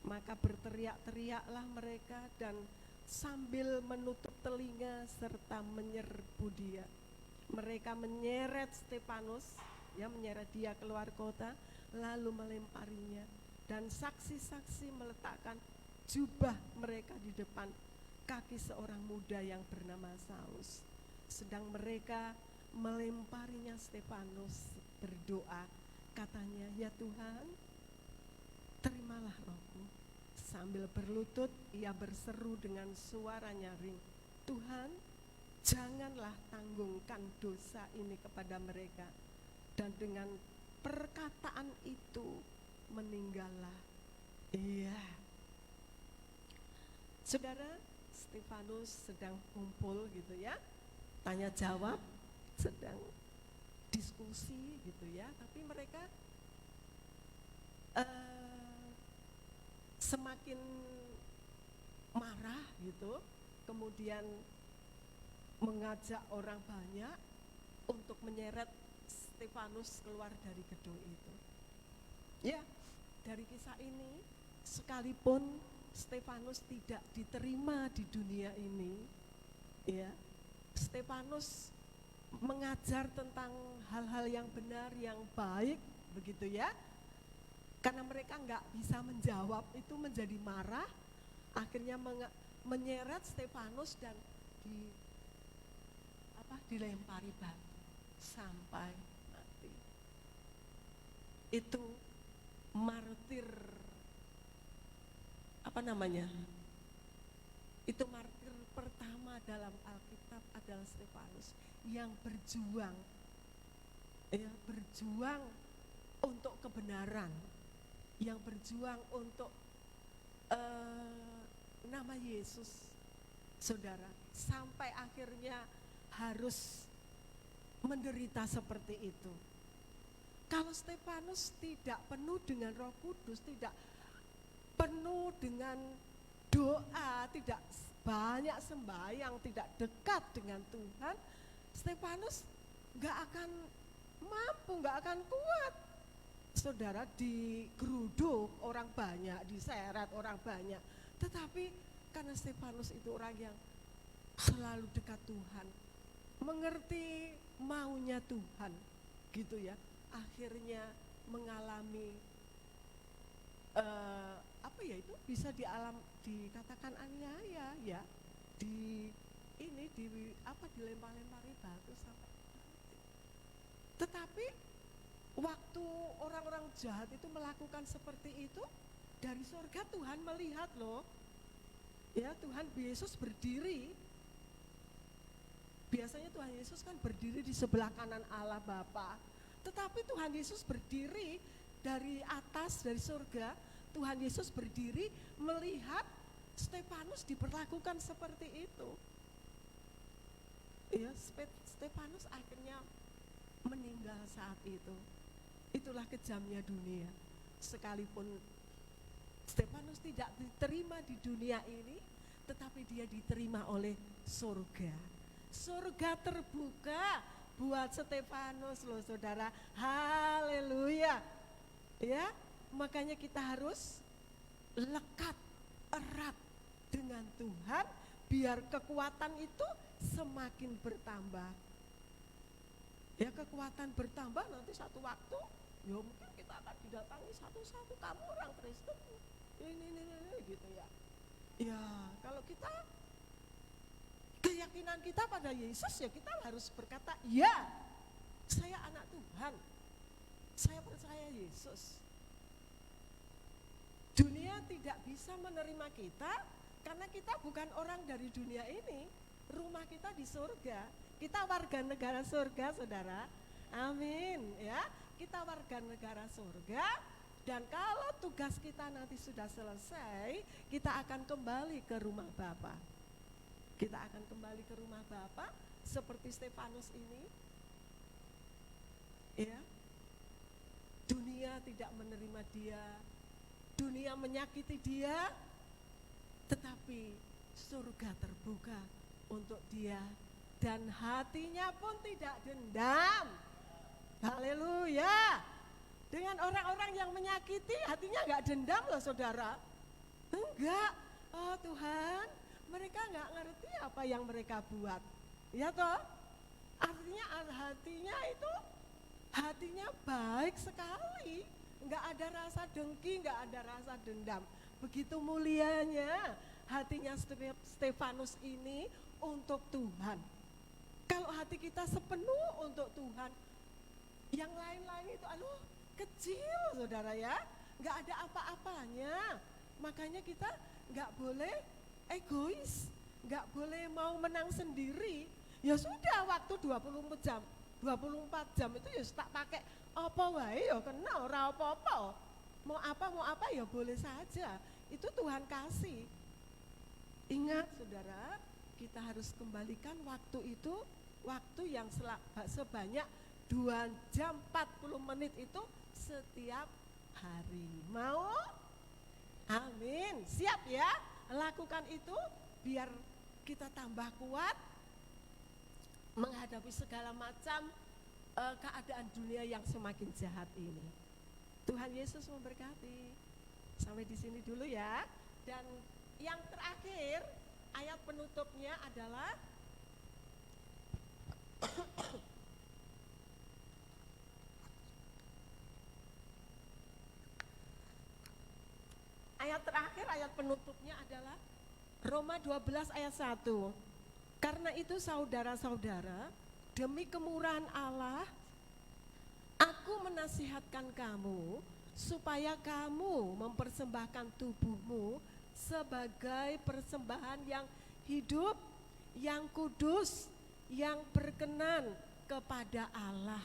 Maka berteriak-teriaklah mereka dan sambil menutup telinga serta menyerbu dia. Mereka menyeret Stefanus, menyeret dia keluar kota, lalu melemparinya. Dan saksi-saksi meletakkan jubah mereka di depan kaki seorang muda yang bernama Saulus. Sedang mereka melemparinya, Stefanus berdoa, katanya, ya Tuhan, terimalah rohku. Sambil berlutut ia berseru dengan suara nyaring, Tuhan, janganlah tanggungkan dosa ini kepada mereka. Dan dengan perkataan itu meninggallah ia. Saudara, Stefanus sedang kumpul gitu ya, tanya jawab, sedang diskusi gitu ya, tapi mereka semakin marah gitu, kemudian mengajak orang banyak untuk menyeret Stefanus keluar dari gedung itu. Ya, dari kisah ini, sekalipun Stefanus tidak diterima di dunia ini, ya, Stefanus mengajar tentang hal-hal yang benar, yang baik, begitu ya. Karena mereka nggak bisa menjawab itu, menjadi marah, akhirnya menyeret Stefanus dan dilempari batu sampai mati. Itu martir, itu martir pertama dalam Alkitab adalah Stefanus yang berjuang untuk kebenaran, yang berjuang untuk nama Yesus, saudara, sampai akhirnya harus menderita seperti itu. Kalau Stefanus tidak penuh dengan Roh Kudus, tidak penuh dengan doa, tidak banyak sembahyang, tidak dekat dengan Tuhan, Stefanus gak akan mampu, gak akan kuat. Saudara, digeruduk orang banyak, diseret orang banyak. Tetapi karena Stefanus itu orang yang selalu dekat Tuhan, mengerti maunya Tuhan, gitu ya. Akhirnya mengalami apa ya itu bisa dikatakan aniaya ya, dilempar-lempari batu sampai. Tetapi waktu orang-orang jahat itu melakukan seperti itu, dari surga Tuhan melihat loh. Ya, Tuhan Yesus berdiri. Biasanya Tuhan Yesus kan berdiri di sebelah kanan Allah Bapa. Tetapi Tuhan Yesus berdiri dari atas, dari surga. Tuhan Yesus berdiri melihat Stefanus diperlakukan seperti itu. Ya, Stefanus akhirnya meninggal saat itu. Itulah kejamnya dunia. Sekalipun Stefanus tidak diterima di dunia ini, tetapi dia diterima oleh surga. Surga terbuka buat Stefanus loh, saudara. Haleluya. Ya, makanya kita harus lekat erat dengan Tuhan biar kekuatan itu semakin bertambah. Ya, kekuatan bertambah, nanti satu waktu ya mungkin kita akan didatangi satu-satu, kamu orang Kristen ini gitu ya. Ya, kalau kita keyakinan kita pada Yesus, ya kita harus berkata, ya saya anak Tuhan, saya percaya Yesus. Dunia tidak bisa menerima kita karena kita bukan orang dari dunia ini. Rumah kita di surga, kita warga negara surga, saudara. Amin ya, kita warga negara surga. Dan kalau tugas kita nanti sudah selesai, kita akan kembali ke rumah Bapa. Kita akan kembali ke rumah Bapa seperti Stefanus ini. Ya. Dunia tidak menerima dia, dunia menyakiti dia, tetapi surga terbuka untuk dia dan hatinya pun tidak dendam. Haleluya. Dengan orang-orang yang menyakiti, hatinya enggak dendam loh, saudara. Enggak. Oh Tuhan, mereka enggak ngerti apa yang mereka buat. Ya toh? Artinya hatinya baik sekali. Enggak ada rasa dengki, enggak ada rasa dendam. Begitu mulianya hatinya Stefanus ini untuk Tuhan. Kalau hati kita sepenuh untuk Tuhan, yang lain-lain itu kecil, saudara ya, nggak ada apa-apanya. Makanya kita nggak boleh egois, nggak boleh mau menang sendiri. Ya sudah, waktu 24 jam itu ya tak pakai apa wae ya kena, ora apa-apa. Mau apa ya boleh saja. Itu Tuhan kasih. Ingat saudara, kita harus kembalikan waktu itu, waktu yang sebanyak 2 jam 40 menit itu setiap hari. Mau? Amin. Siap ya? Lakukan itu biar kita tambah kuat menghadapi segala macam keadaan dunia yang semakin jahat ini. Tuhan Yesus memberkati. Sampai di sini dulu ya. Dan yang terakhir, ayat penutupnya adalah ayat penutupnya adalah Roma 12 ayat 1. Karena itu saudara-saudara, demi kemurahan Allah, aku menasihatkan kamu supaya kamu mempersembahkan tubuhmu sebagai persembahan yang hidup, yang kudus, yang berkenan kepada Allah.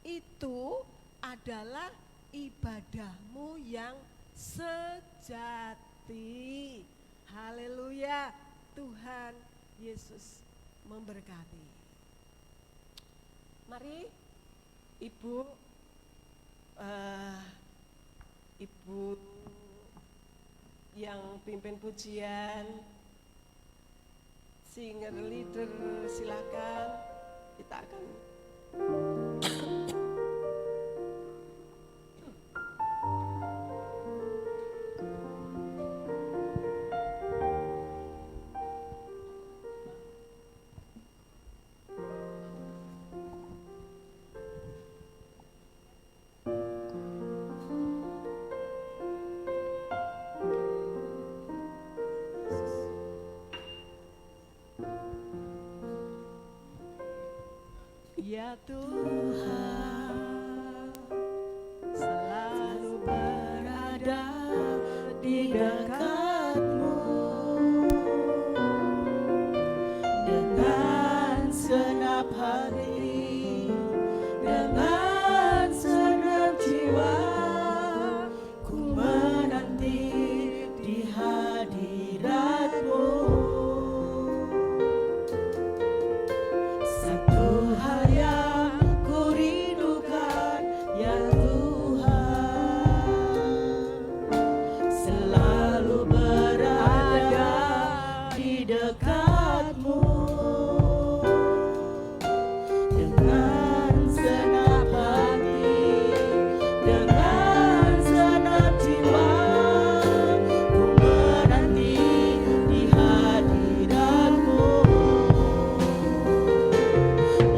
Itu adalah ibadahmu yang sejati. memberkati. Haleluya. Tuhan Yesus memberkati. Mari Ibu yang pimpin pujian, singer leader, silakan. Kita akan ya Tuhan selalu berada di dekat-Mu dengan senap hati, dengan senap jiwa, ku menanti di hadirat-Mu. Satu hal yang ku rindukan, ya Tuhan, selalu berada di dekat-Mu dengan senap hati, dengan senap jiwa, ku menanti di hadirat-Mu.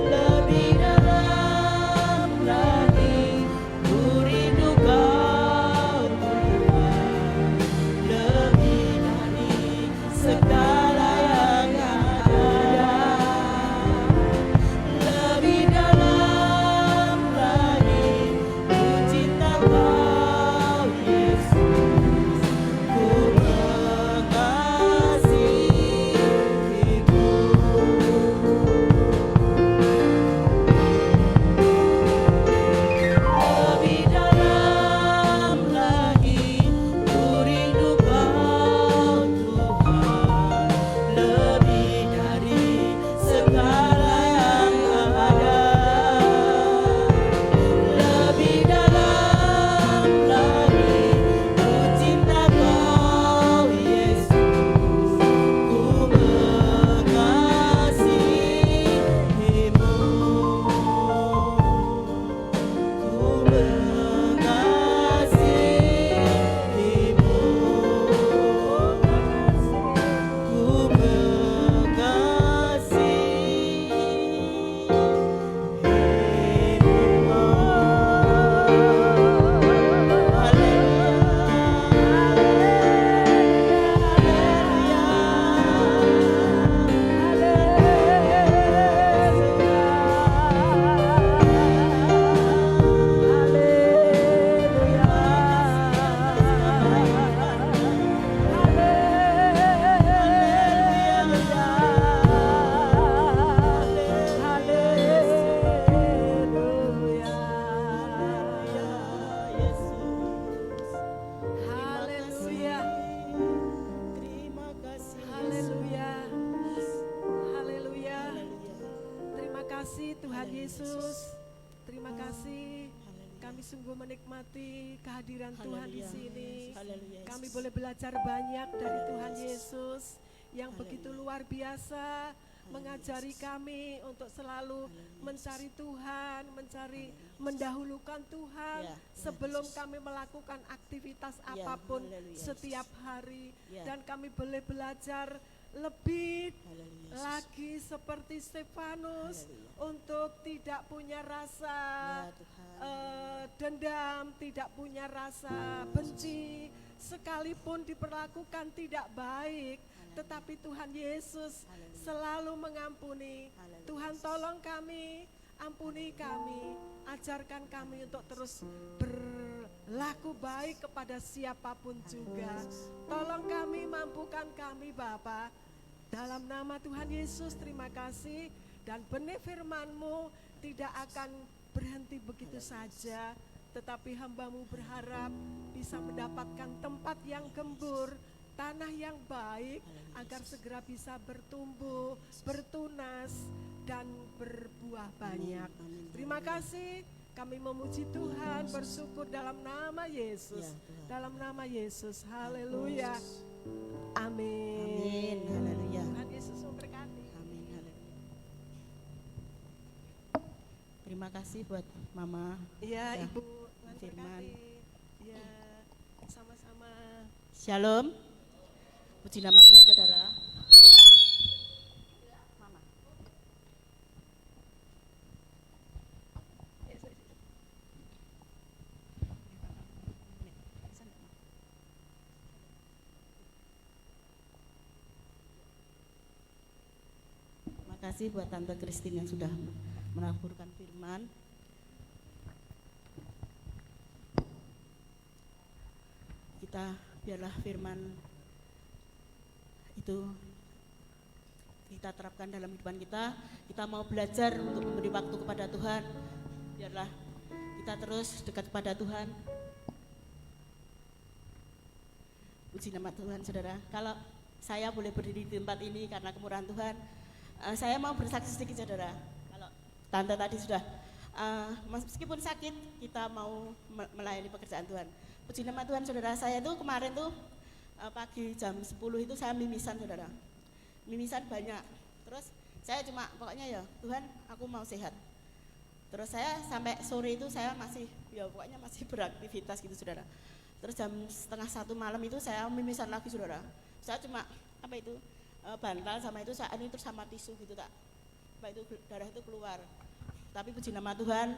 Lebih dalam lagi ku rindu Kau Tuhan, lebih dari segala yang ada. Lebih dalam lagi ku cinta Kau Yesus, ku mengasihi-Mu. Lebih dalam lagi ku rindu Kau Tuhan, lebih dari segala yang ada. Lebih dalam lagi ku cinta Kau Yesus, ku mengasihi-Mu. Ku mengasihi-Mu, ku Haleluya. Terima kasih. Haleluya. Haleluya. Terima kasih Tuhan Yesus. Terima kasih. Kami sungguh menikmati kehadiran Tuhan di sini. Kami boleh belajar banyak dari Tuhan Yesus yang begitu luar biasa, mengajari kami untuk selalu mencari Tuhan, mendahulukan Tuhan sebelum kami melakukan aktivitas apapun setiap hari. Dan kami boleh belajar lebih lagi seperti Stefanus untuk tidak punya rasa dendam, tidak punya rasa benci, sekalipun diperlakukan tidak baik, tetapi Tuhan Yesus selalu mengampuni. Tuhan tolong kami, ampuni kami, ajarkan kami untuk terus berlaku baik kepada siapapun juga. Tolong kami, mampukan kami Bapa. Dalam nama Tuhan Yesus terima kasih, dan benih firman-Mu tidak akan berhenti begitu saja, tetapi hamba-Mu berharap bisa mendapatkan tempat yang gembur tanah yang baik agar segera bisa bertumbuh, bertunas dan berbuah banyak. Terima kasih. Kami memuji Tuhan, bersyukur dalam nama Yesus. Dalam nama Yesus. Haleluya. Amin. Amin. Haleluya. Tuhan Yesus memberkati. Amin. Haleluya. Terima kasih buat Mama. Ya, Ya, Ibu. Tuhan Firman. berkati. Ya, sama-sama. Shalom. Puji nama Tuhan, saudara. Mama. Terima kasih buat Tante Christine yang sudah menaburkan firman. Kita biarlah firman itu kita terapkan dalam kehidupan kita. Kita mau belajar untuk memberi waktu kepada Tuhan. Biarlah kita terus dekat kepada Tuhan. Puji nama Tuhan, saudara. Kalau saya boleh berdiri di tempat ini karena kemurahan Tuhan, saya mau bersaksi sedikit, saudara. Kalau Tante tadi sudah, meskipun sakit, kita mau melayani pekerjaan Tuhan. Puji nama Tuhan, saudara. Saya tuh kemarin tuh pagi jam 10 itu saya mimisan, saudara. Mimisan banyak. Terus saya cuma pokoknya ya Tuhan, aku mau sehat. Terus saya sampai sore itu saya masih ya pokoknya masih beraktivitas gitu, saudara. Terus jam 1:30 malam itu saya mimisan lagi, saudara. Saya cuma apa itu bantal sama itu saat ini terus sama tisu gitu tak. Apa itu darah itu keluar. Tapi puji nama Tuhan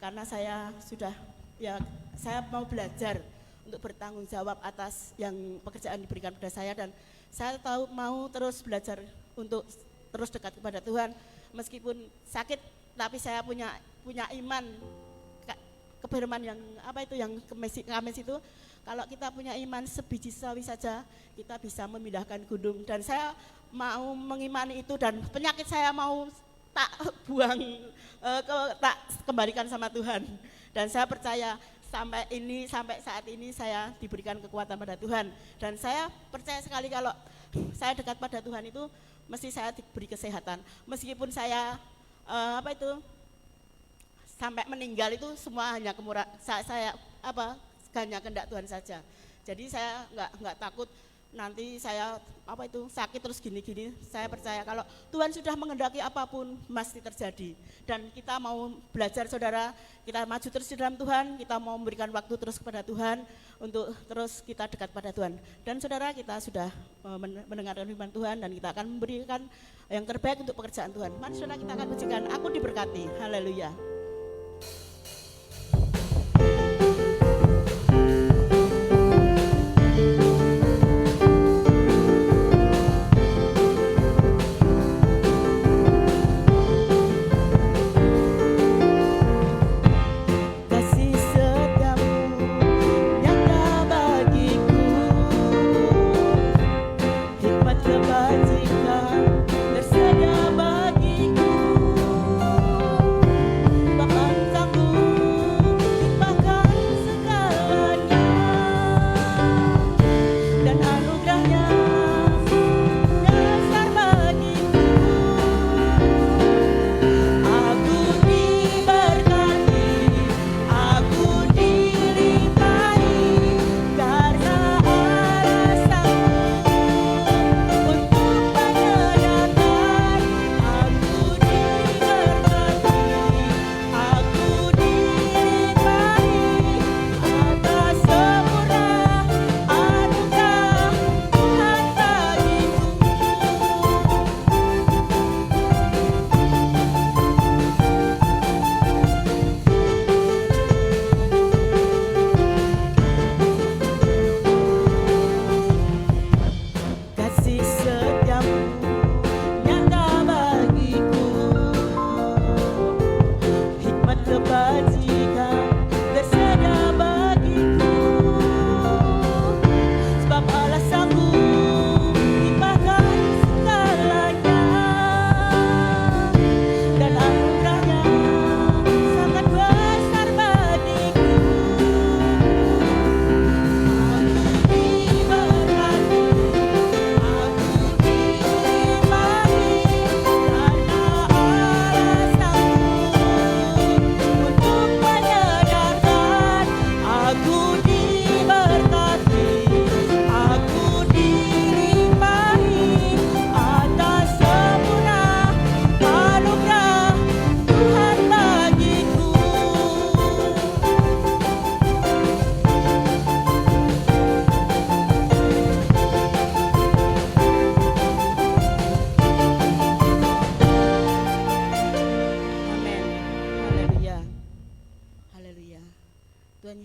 karena saya sudah ya saya mau belajar untuk bertanggung jawab atas yang pekerjaan diberikan pada saya dan saya tahu mau terus belajar untuk terus dekat kepada Tuhan meskipun sakit tapi saya punya iman kefirman yang apa itu yang Kamis itu kalau kita punya iman sebiji sawi saja kita bisa memindahkan gunung dan saya mau mengimani itu dan penyakit saya mau tak buang tak kembalikan sama Tuhan dan saya percaya sampai saat ini saya diberikan kekuatan pada Tuhan dan saya percaya sekali kalau saya dekat pada Tuhan itu mesti saya diberi kesehatan meskipun saya sampai meninggal itu semua hanya saya hanya kehendak Tuhan saja. Jadi saya enggak takut nanti saya sakit terus gini-gini. Saya percaya kalau Tuhan sudah menghendaki apapun pasti terjadi. Dan kita mau belajar, saudara, kita maju terus di dalam Tuhan, kita mau memberikan waktu terus kepada Tuhan untuk terus kita dekat pada Tuhan. Dan saudara, kita sudah mendengarkan firman Tuhan dan kita akan memberikan yang terbaik untuk pekerjaan Tuhan. Mari saudara kita akan pujikan, aku diberkati. Haleluya. Kebajikan tersedia bagiku.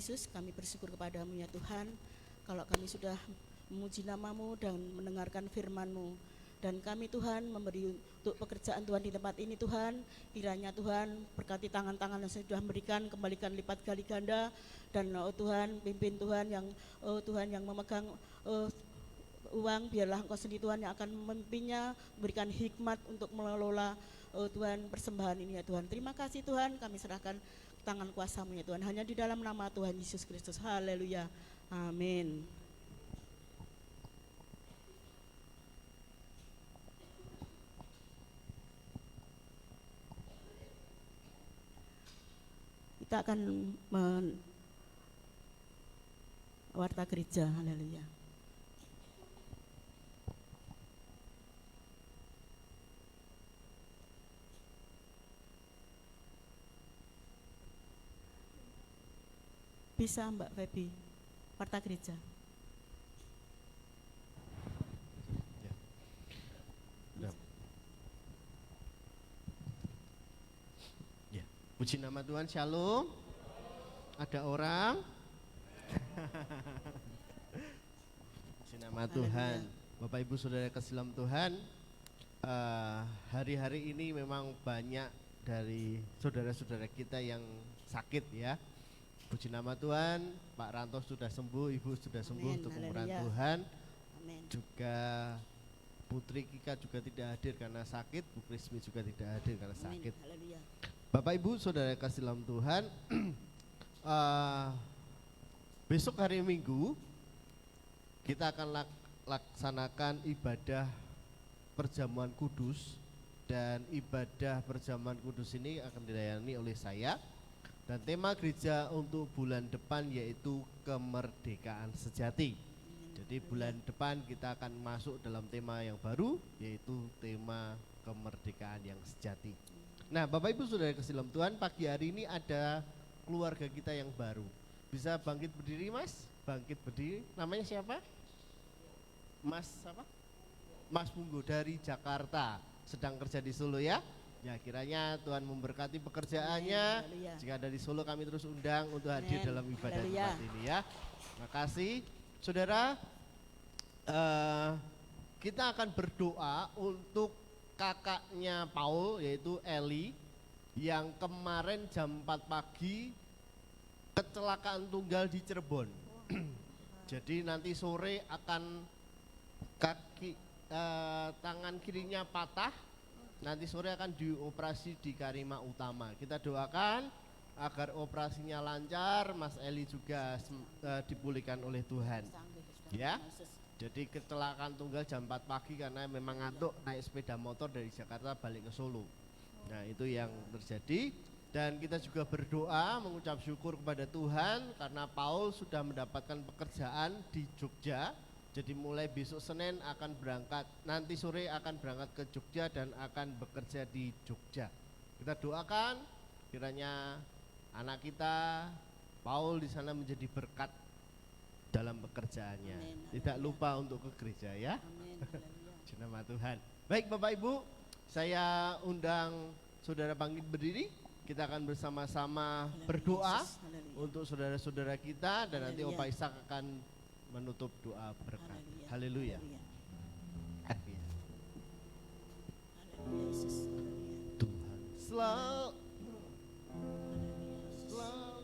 Yesus, kami bersyukur kepadamu ya Tuhan, kalau kami sudah memuji nama-Mu dan mendengarkan firman-Mu. Dan kami Tuhan memberi untuk pekerjaan Tuhan di tempat ini Tuhan, kiranya Tuhan berkati tangan-tangan yang sudah memberikan, kembalikan lipat kali ganda. Dan Tuhan pimpin Tuhan yang memegang uang, biarlah Engkau sendiri Tuhan yang akan memimpinnya, memberikan hikmat untuk mengelola Tuhan persembahan ini ya Tuhan. Terima kasih Tuhan, kami serahkan tangan kuasa-Mu ya Tuhan, hanya di dalam nama Tuhan Yesus Kristus. Haleluya, amin. Kita akan warta gereja. Haleluya. Bisa Mbak Febi, warta gereja. Ya. Puji nama Tuhan, shalom. Ada orang? Puji nama Tuhan. Bapak Ibu Saudara kasih dalam Tuhan, hari-hari ini memang banyak dari saudara-saudara kita yang sakit ya. Puji nama Tuhan, Pak Ranto sudah sembuh, Ibu sudah sembuh untuk pemurahan Tuhan. Amin. Juga Putri Kika juga tidak hadir karena sakit, Bu Krismi juga tidak hadir karena sakit. Haleluya. Bapak Ibu Saudara kasih dalam Tuhan, besok hari Minggu kita akan laksanakan ibadah perjamuan kudus, dan ibadah perjamuan kudus ini akan dilayani oleh saya. Dan tema gereja untuk bulan depan yaitu kemerdekaan sejati. Jadi bulan depan kita akan masuk dalam tema yang baru, yaitu tema kemerdekaan yang sejati. Nah Bapak Ibu Saudara kasih dalam Tuhan, pagi hari ini ada keluarga kita yang baru. Bisa bangkit berdiri Mas? Bangkit berdiri, namanya siapa? Mas apa? Mas Punggo dari Jakarta, sedang kerja di Solo ya. Ya kiranya Tuhan memberkati pekerjaannya. Haleluya. Jika dari Solo kami terus undang untuk hadir Amin. dalam ibadah Haleluya. tempat ini ya. Terima kasih saudara. Kita akan berdoa untuk kakaknya Paul yaitu Eli, yang kemarin jam 4 pagi kecelakaan tunggal di Cirebon. Jadi nanti sore akan tangan kirinya patah. Nanti sore akan dioperasi di Karima Utama. Kita doakan agar operasinya lancar, Mas Eli juga dipulihkan oleh Tuhan. Ya. Jadi kecelakaan tunggal jam 4 pagi karena memang ngantuk naik sepeda motor dari Jakarta balik ke Solo. Nah, itu yang terjadi. Dan kita juga berdoa mengucap syukur kepada Tuhan karena Paul sudah mendapatkan pekerjaan di Jogja. Jadi mulai besok Senin akan berangkat, nanti sore akan berangkat ke Jogja dan akan bekerja di Jogja. Kita doakan kiranya anak kita Paul di sana menjadi berkat dalam pekerjaannya. Amin. Tidak lupa untuk ke gereja ya. Amin. Haleluya. Nama Tuhan. Baik Bapak Ibu, saya undang saudara bangkit berdiri. Kita akan bersama-sama berdoa untuk saudara-saudara kita, dan nanti Opa Ishak akan menutup doa berkat. Haleluya. Haleluya Yesus. Tuhan selalu Tuhan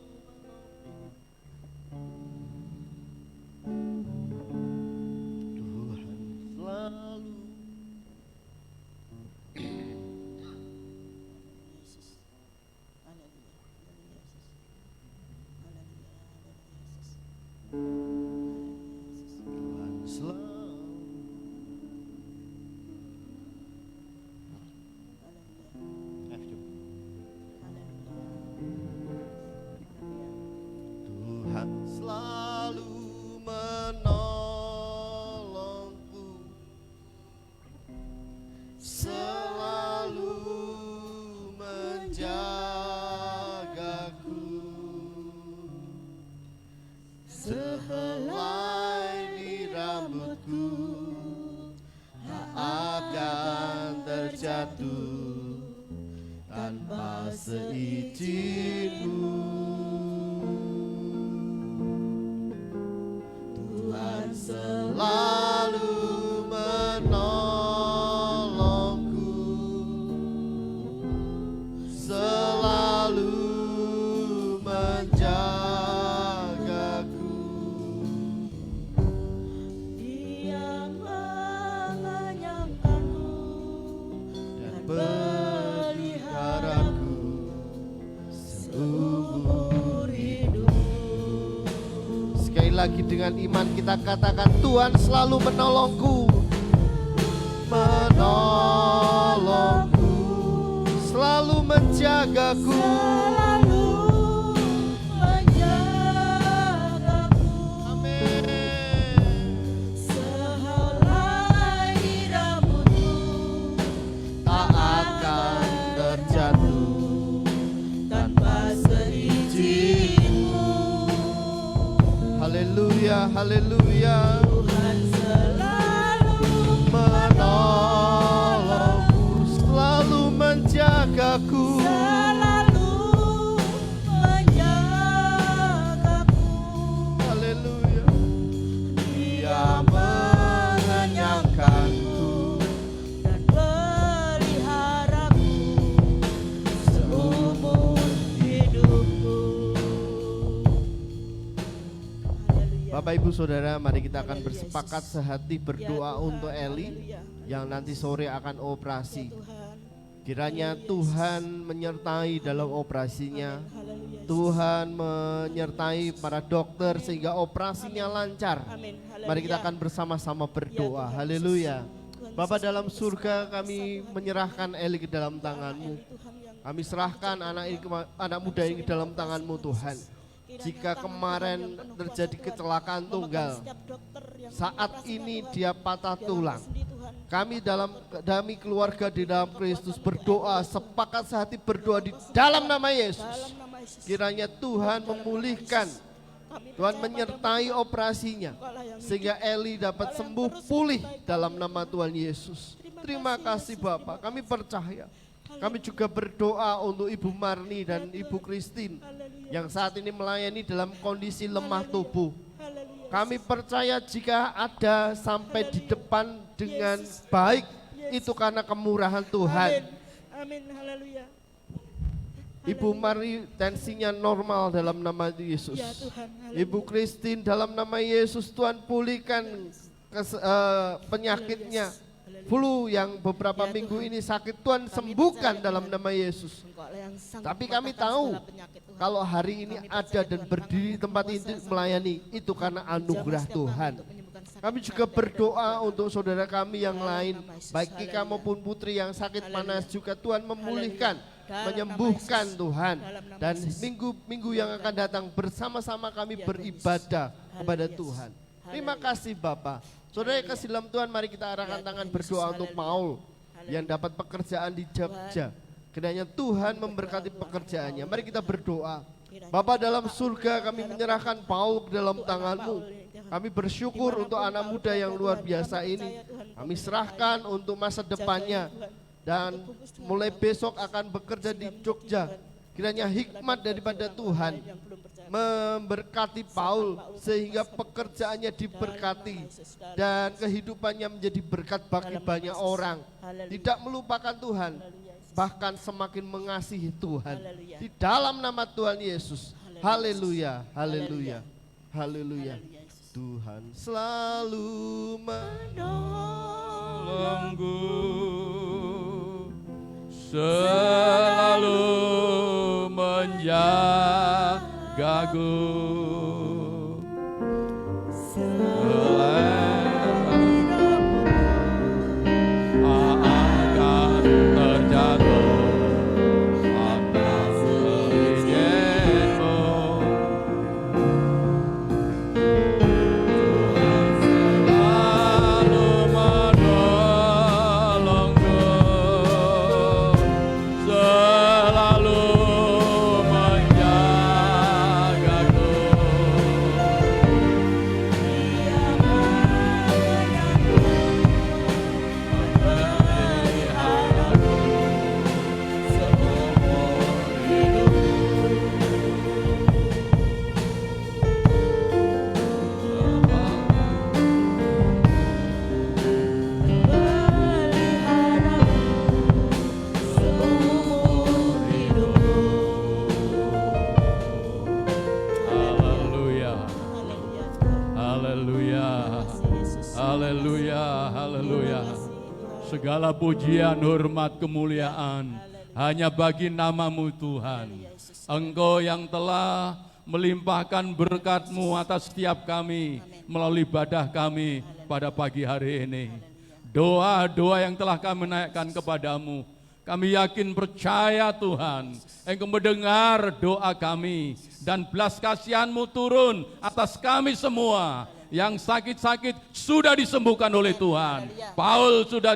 selalu Yesus. Haleluya. Haleluya Yesus. Haleluya. Haleluya Yesus. Tuhan selalu Tuhan selalu menolongku, selalu menjagaku, sehelai di rambutku tak akan terjatuh tanpa seizinku. selalu menolongku, selalu menjagaku. Dia mengenyangkanku Dan peliharaku seumur hidup. Sekali lagi dengan iman kita katakan, Tuhan selalu menolongku, menolongku, selalu menjagaku. selalu menjagaku. Amin. Sehelai rambutku Tak akan terjatuh tanpa seizinmu. Haleluya, haleluya. Tuhan selalu Menolongku, selalu menjagaku. selalu menjagaku. Haleluya. Dia mengenyangkanku Dan peliharaku seumur hidupku. Haleluya. Bapak Ibu Saudara, mari kita akan Haleluya, bersepakat Yesus. sehati berdoa Ya, Tuhan. untuk Eli Haleluya. yang nanti sore akan operasi. Ya, Tuhan. Kiranya Haleluya, Tuhan menyertai dalam operasinya. Haleluya, Yesus. Tuhan menyertai para dokter sehingga operasinya lancar. Amin. Haleluya. Mari kita akan bersama-sama berdoa. Ya, Tuhan Haleluya. Yesus. Tuhan Bapa Yesus, dalam kami surga, berserah kami kuasa, menyerahkan Eli ke dalam tangan-Mu. Eli, Tuhan, yang Kami serahkan anak muda ini ke dalam tangan-Mu Tuhan. kiranya Jika tangan kemarin Tuhan yang penuh terjadi kuasa, Tuhan, kecelakaan memegang tunggal, setiap dokter yang saat mengoperasinya, ini Tuhan. dia patah Biarlah tulang. kesendi, Tuhan. Kami keluarga di dalam Kristus berdoa, sepakat sehati berdoa di dalam nama Yesus. Dalam nama Yesus. Kiranya Tuhan memulihkan, Kami Tuhan percaya menyertai padamu, operasinya, Engkaulah yang sehingga Eli dapat sembuh pulih dalam nama Tuhan Yesus. Terima kasih Bapak, kami percaya. Kami juga berdoa untuk Ibu Marni dan Ibu Christine yang saat ini melayani dalam kondisi lemah tubuh. Haleluya. Kami percaya jika ada sampai di depan dengan baik, itu karena kemurahan Tuhan. Amin. Haleluya. Ibu Marni tensinya normal dalam nama Yesus. Ya Tuhan. Haleluya. Ibu Christine dalam nama Yesus, Tuhan pulihkan penyakitnya. Flu yang beberapa Ya, minggu Tuhan. ini sakit, Tuhan Kami sembuhkan percaya, dalam Tuhan. nama Yesus. Engkaulah yang sanggup Tapi kami mematahkan tahu segala penyakit, Tuhan. kalau hari ini Kami ada percaya, dan Tuhan, berdiri di karena tempat kuasa ini sang melayani, itu karena anugerah Jamah setiap Tuhan. kami untuk menyembuhkan sakit Kami juga kami, berdoa Tuhan. untuk saudara kami yang Dalam lain, nama Yesus, baik Kika haleluya. maupun Putri yang sakit Haleluya. panas juga Tuhan memulihkan, Dalam menyembuhkan nama Yesus. Tuhan. Dalam nama Dan Yesus. minggu-minggu yang akan datang bersama-sama kami Ya, Tuhan beribadah Yesus. kepada Haleluya, Tuhan. Yesus. Terima Haleluya. kasih Bapak. Saudara yang kasih dalam Tuhan, mari kita arahkan Ya, tangan Tuhan berdoa Yesus. untuk Haleluya. Paul Haleluya. yang dapat pekerjaan di Jogja. Kiranya Tuhan memberkati pekerjaannya. Mari kita berdoa. Bapa dalam surga, kami menyerahkan Paul ke dalam tangan-Mu. Kami bersyukur untuk anak muda yang luar biasa ini. Kami serahkan untuk masa depannya. Dan mulai besok akan bekerja di Jogja. Kiranya hikmat daripada Tuhan memberkati Paul sehingga pekerjaannya diberkati dan kehidupannya menjadi berkat bagi banyak orang. Tidak melupakan Tuhan, bahkan semakin mengasihi Tuhan. Di dalam nama Tuhan Yesus. Haleluya, haleluya, haleluya. Tuhan selalu menolongku, selalu menjagaku. Akan terjatuh atas izinmu. Selalu menolongku, selalu menjagaku. Segala pujian, hormat, kemuliaan hanya bagi nama-Mu Tuhan. Engkau yang telah melimpahkan berkat-Mu atas setiap kami melalui ibadah kami pada pagi hari ini. Doa-doa yang telah kami naikkan kepadamu, kami yakin percaya Tuhan, Engkau mendengar doa kami dan belas kasihan-Mu turun atas kami semua. Yang sakit-sakit sudah disembuhkan oleh Tuhan. Paul sudah,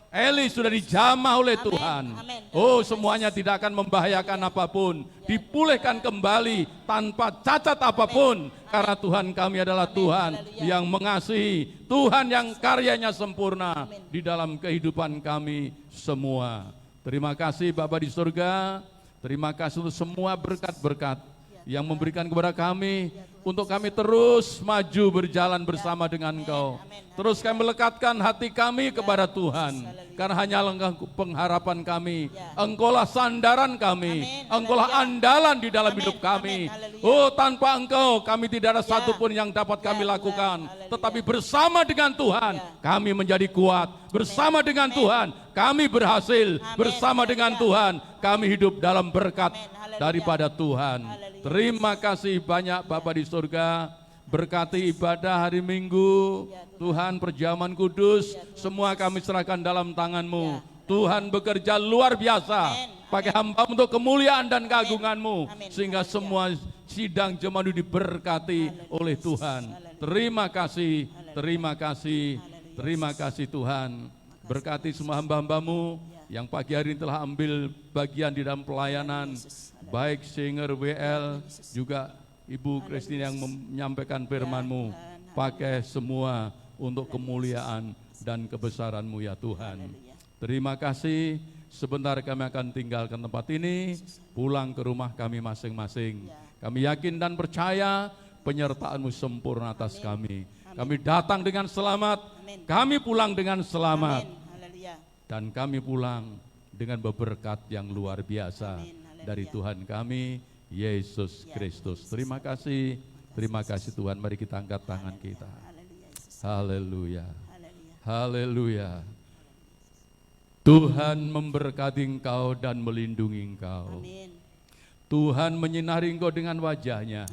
Eli sudah dijamah oleh Tuhan. Oh, semuanya tidak akan membahayakan apapun. Dipulihkan kembali tanpa cacat apapun. Karena Tuhan kami adalah Tuhan yang mengasihi. Tuhan yang karyanya sempurna di dalam kehidupan kami semua. Terima kasih Bapa di surga. Terima kasih untuk semua berkat-berkat yang memberikan kepada kami untuk kami terus maju berjalan bersama dengan Engkau. Terus kami melekatkan hati kami kepada Tuhan, karena hanyalah Engkau pengharapan kami. Engkaulah sandaran kami, Engkaulah andalan di dalam hidup kami. Oh, tanpa Engkau kami tidak ada satupun yang dapat kami lakukan. Tetapi bersama dengan Tuhan kami menjadi kuat. Bersama dengan Tuhan kami berhasil. Bersama dengan Tuhan kami hidup dalam berkat daripada Tuhan. Terima kasih banyak Bapa di surga. Berkati ibadah hari Minggu. Tuhan, perjamuan kudus semua kami serahkan dalam tangan-Mu. Tuhan bekerja luar biasa pakai hamba untuk kemuliaan dan keagungan-Mu, sehingga semua sidang jemaat diberkati oleh Tuhan. Terima kasih, terima kasih, terima kasih Tuhan. Berkati semua hamba-hamba-Mu yang pagi hari ini telah ambil bagian di dalam pelayanan, baik singer WL, juga Ibu Christine yang menyampaikan firman-Mu. Pakai semua untuk kemuliaan dan kebesaran-Mu ya Tuhan. Terima kasih. Sebentar kami akan tinggalkan tempat ini, pulang ke rumah kami masing-masing. Kami yakin dan percaya penyertaan-Mu sempurna atas kami. Kami datang dengan selamat, kami pulang dengan selamat, dan kami pulang dengan berkat yang luar biasa dari Tuhan kami, Yesus Kristus. Terima kasih Tuhan. Mari kita angkat tangan kita. Haleluya, haleluya. Tuhan memberkati engkau dan melindungi engkau. Tuhan menyinari engkau dengan wajah-Nya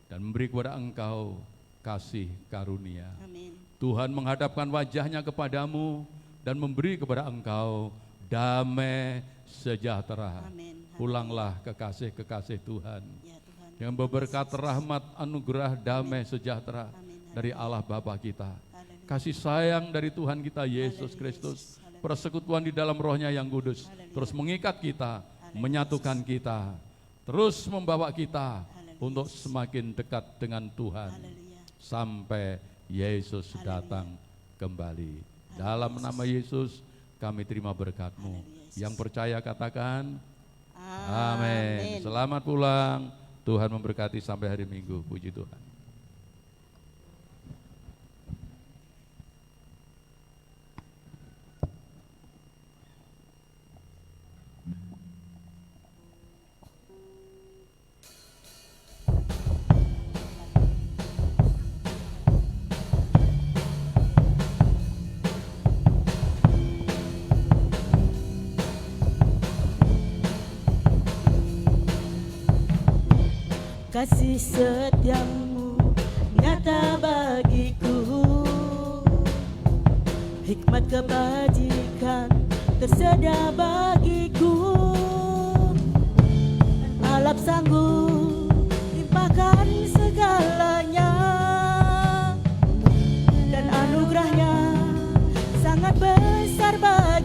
dan memberi kepada engkau kasih karunia. Tuhan menghadapkan wajah-Nya kepadamu dan memberi kepada engkau damai sejahtera. Pulanglah kekasih-kekasih Tuhan yang berberkat rahmat, anugerah, damai sejahtera dari Allah Bapa kita, kasih sayang dari Tuhan kita Yesus Kristus, persekutuan di dalam Roh-Nya yang kudus terus mengikat kita, menyatukan kita, terus membawa kita untuk semakin dekat dengan Tuhan sampai Yesus datang kembali. Dalam nama Yesus kami terima berkat-Mu. Yang percaya katakan amin. Selamat pulang. Tuhan memberkati sampai hari Minggu. Puji Tuhan. Kasih setiamu nyata bagiku, hikmat kebajikan tersedia bagiku. Alap sanggup limpahkan segalanya, dan anugerahnya sangat besar bagiku.